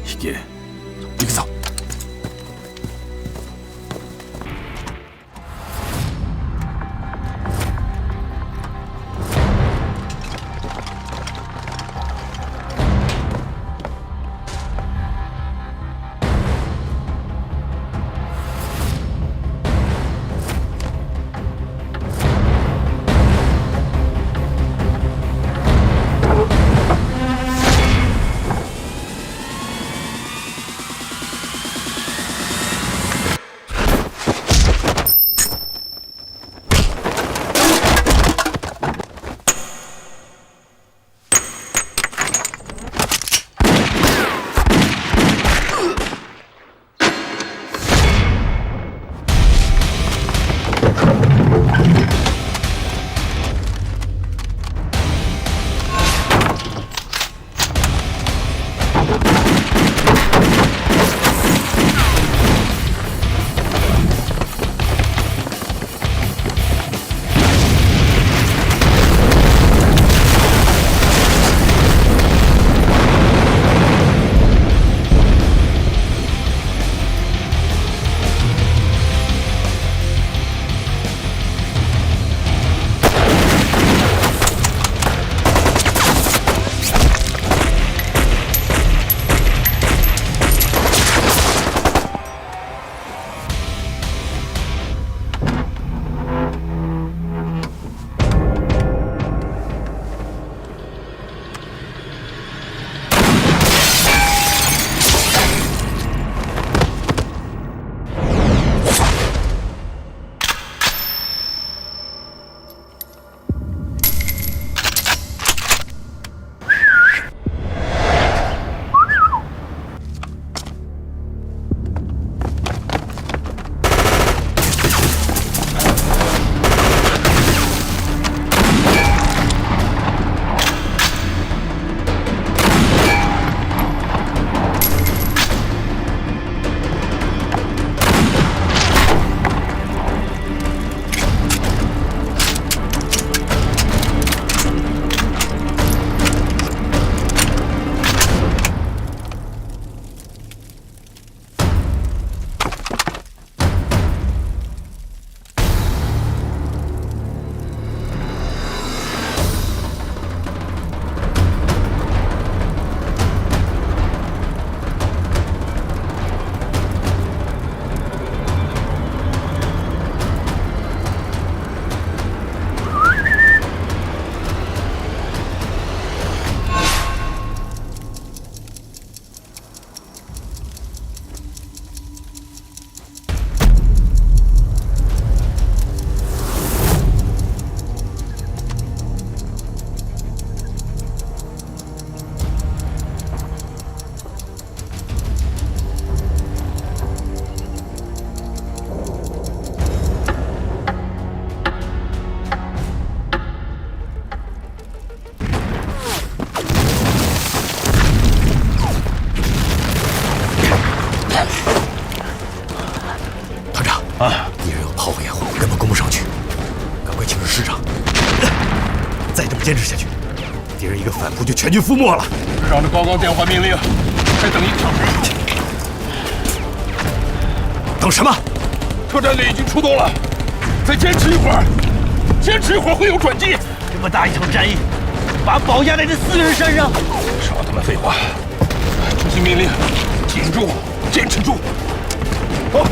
引け。行くぞ。啊！敌人有炮火掩护，根本攻不上去。赶快请示师长，再这么坚持下去，敌人一个反扑就全军覆没了。师长的刚刚电话命令，再等1个小时。等什么？特战队已经出动了，再坚持一会儿，坚持一会儿会有转机。这么大一场战役，把宝压在这4个人身上，少他妈废话！执行命令，挺住，坚持住。好。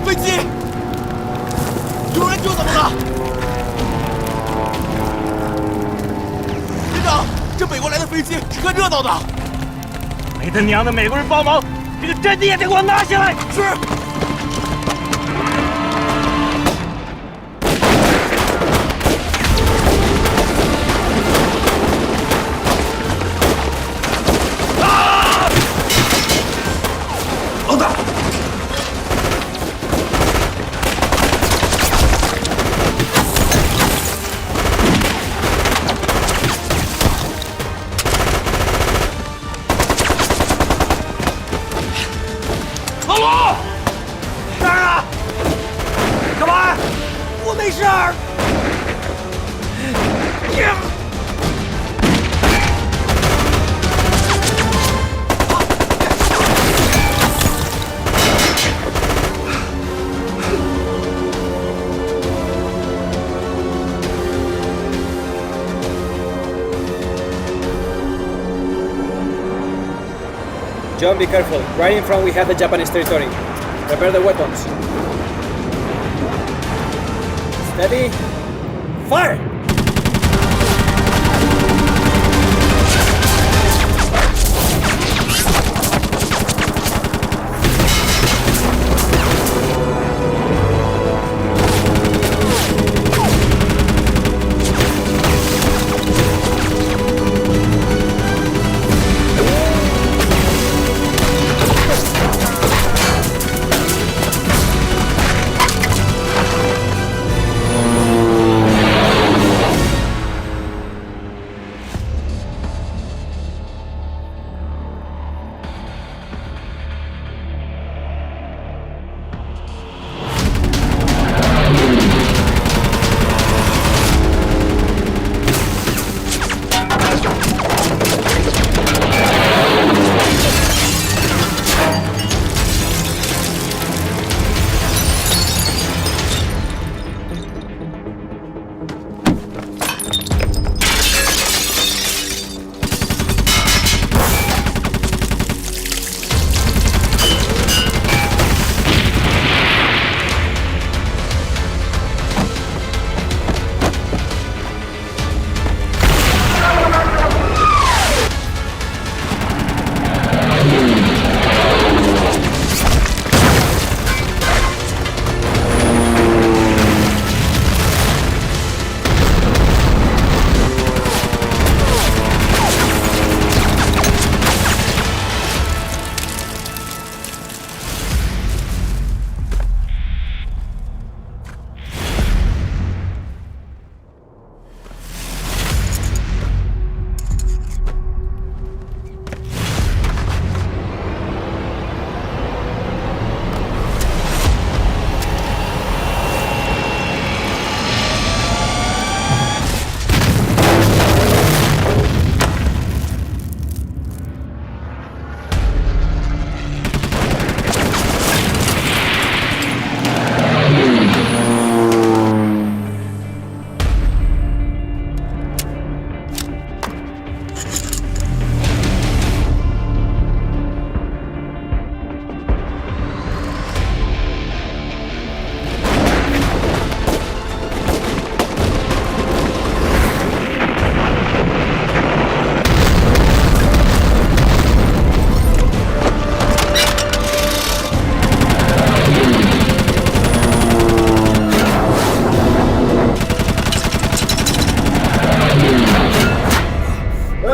飞机，有人救怎么了？连长，这美国来的飞机是看热闹的。没他娘的美国人帮忙，这个阵地也得给我拿下来！是。老大。 老罗，哪儿啊？干嘛？我没事儿。John, be careful. Right in front we have the Japanese territory. Prepare the weapons. Steady. Fire!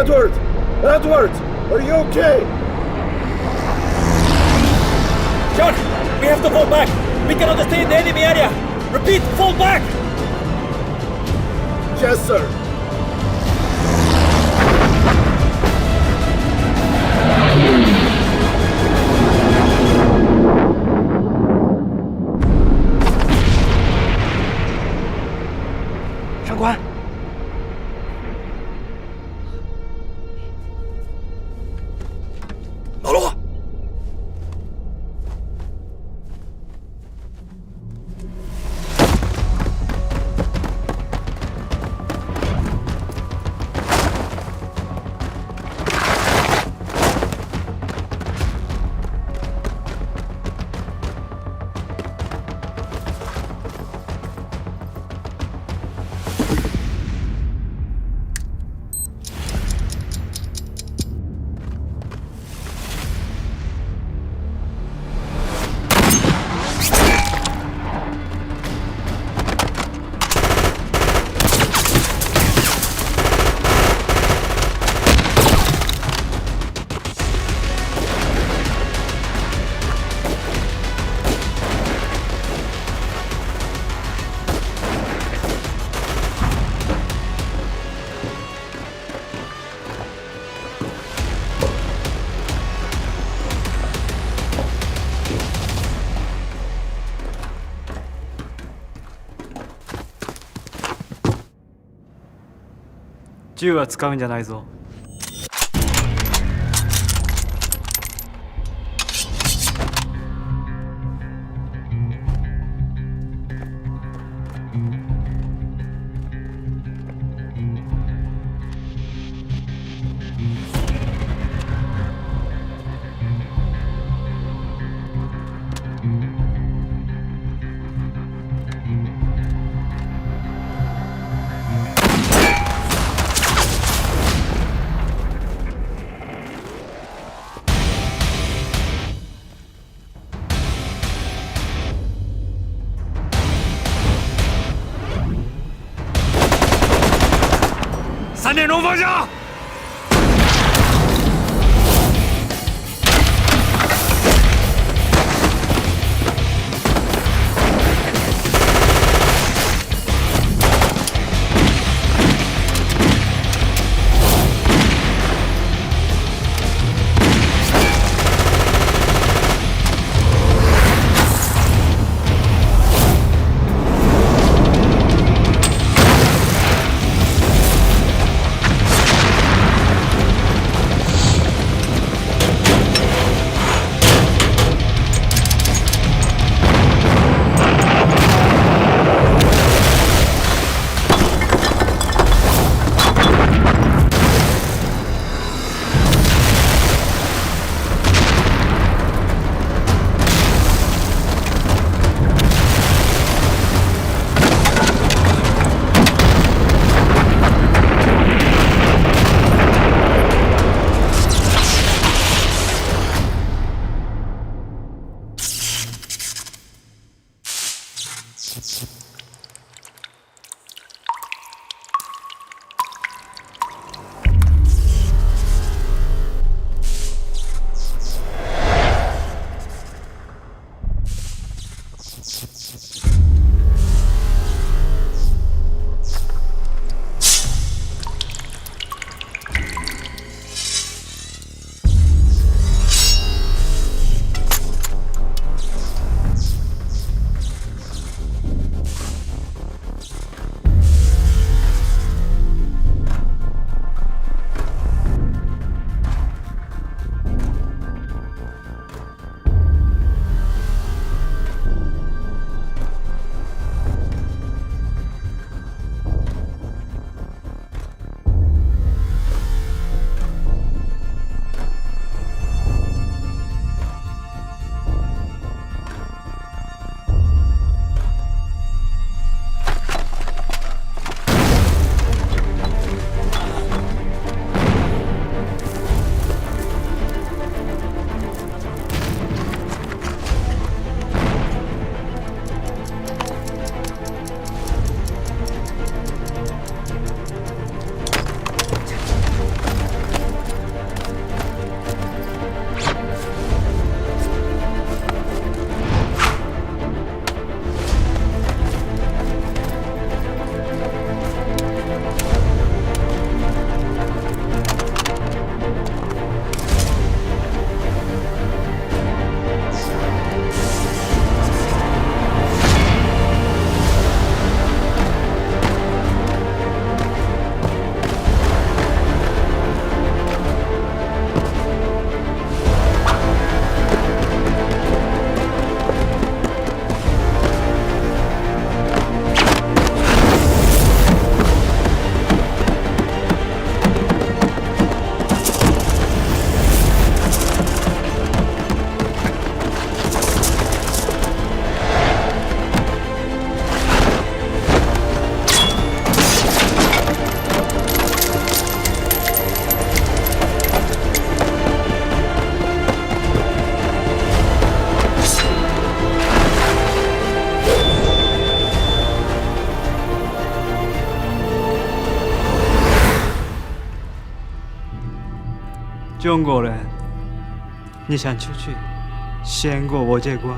Edward! Edward! Are you okay? John, we have to fall back. We cannot stay in the enemy area. Repeat, fall back! Yes, sir.上官，老罗，銃は使うんじゃないぞ。3点钟方向。中国人，你想出去，先过我这关。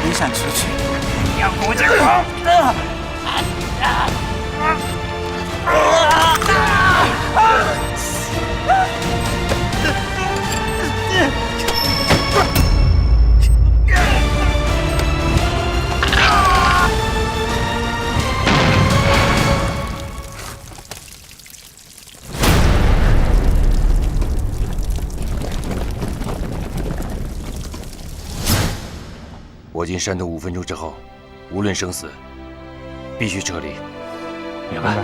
你想出去，你要跟我讲话。我进山洞5分钟之后，无论生死，必须撤离。明白。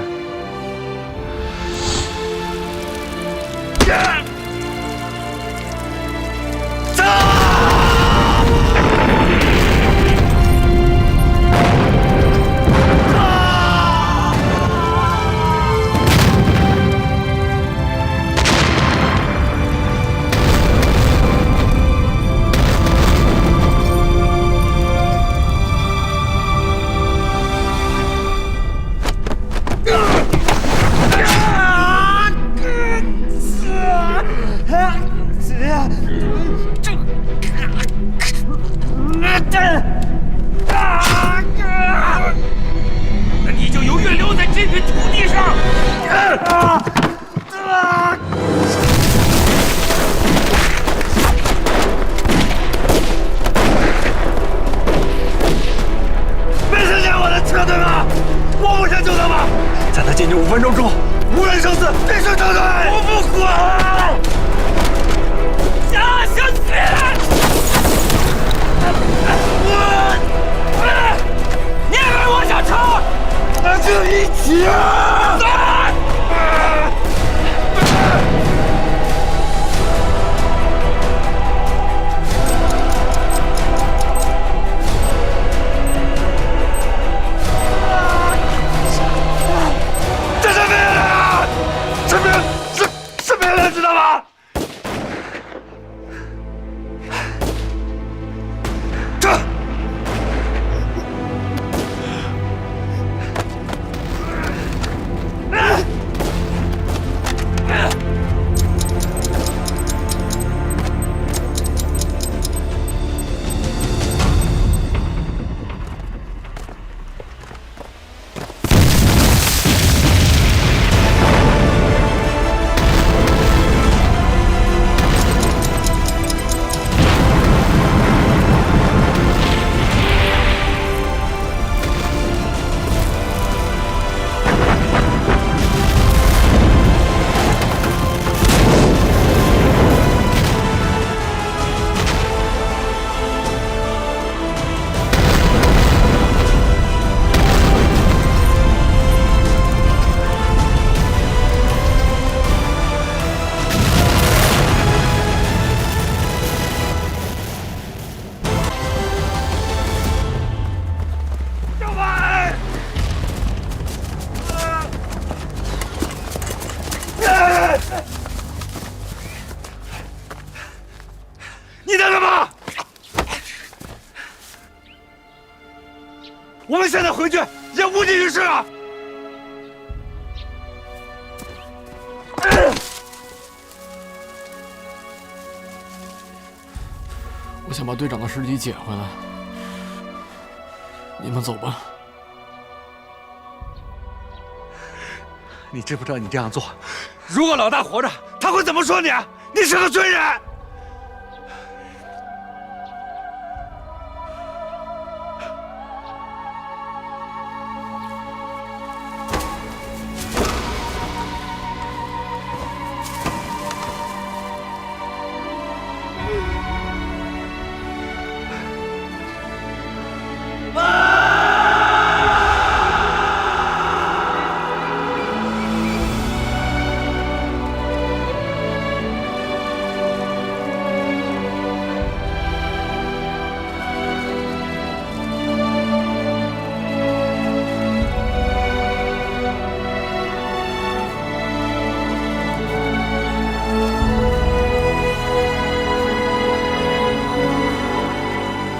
那你就永远留在这片土地上。没听见我的撤退吗？我不想救他吗？在他进去5分钟中，无论生死，必须撤退！我不管！想死！我们现在回去也无济于事啊！我想把队长的尸体捡回来。你们走吧。你知不知道你这样做，如果老大活着，他会怎么说你？你是个军人。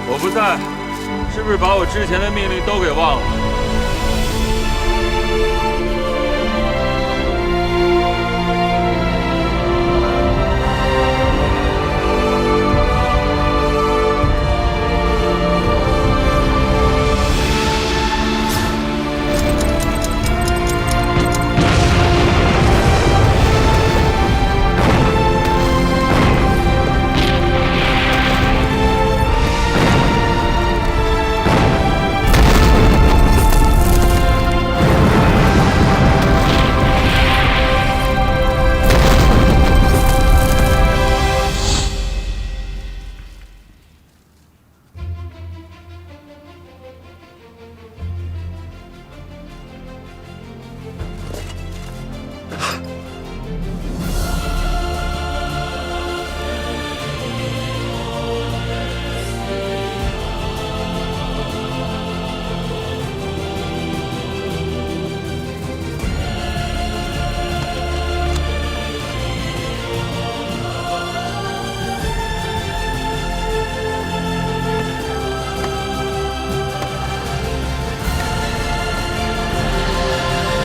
我不在，是不是把我之前的命令都给忘了？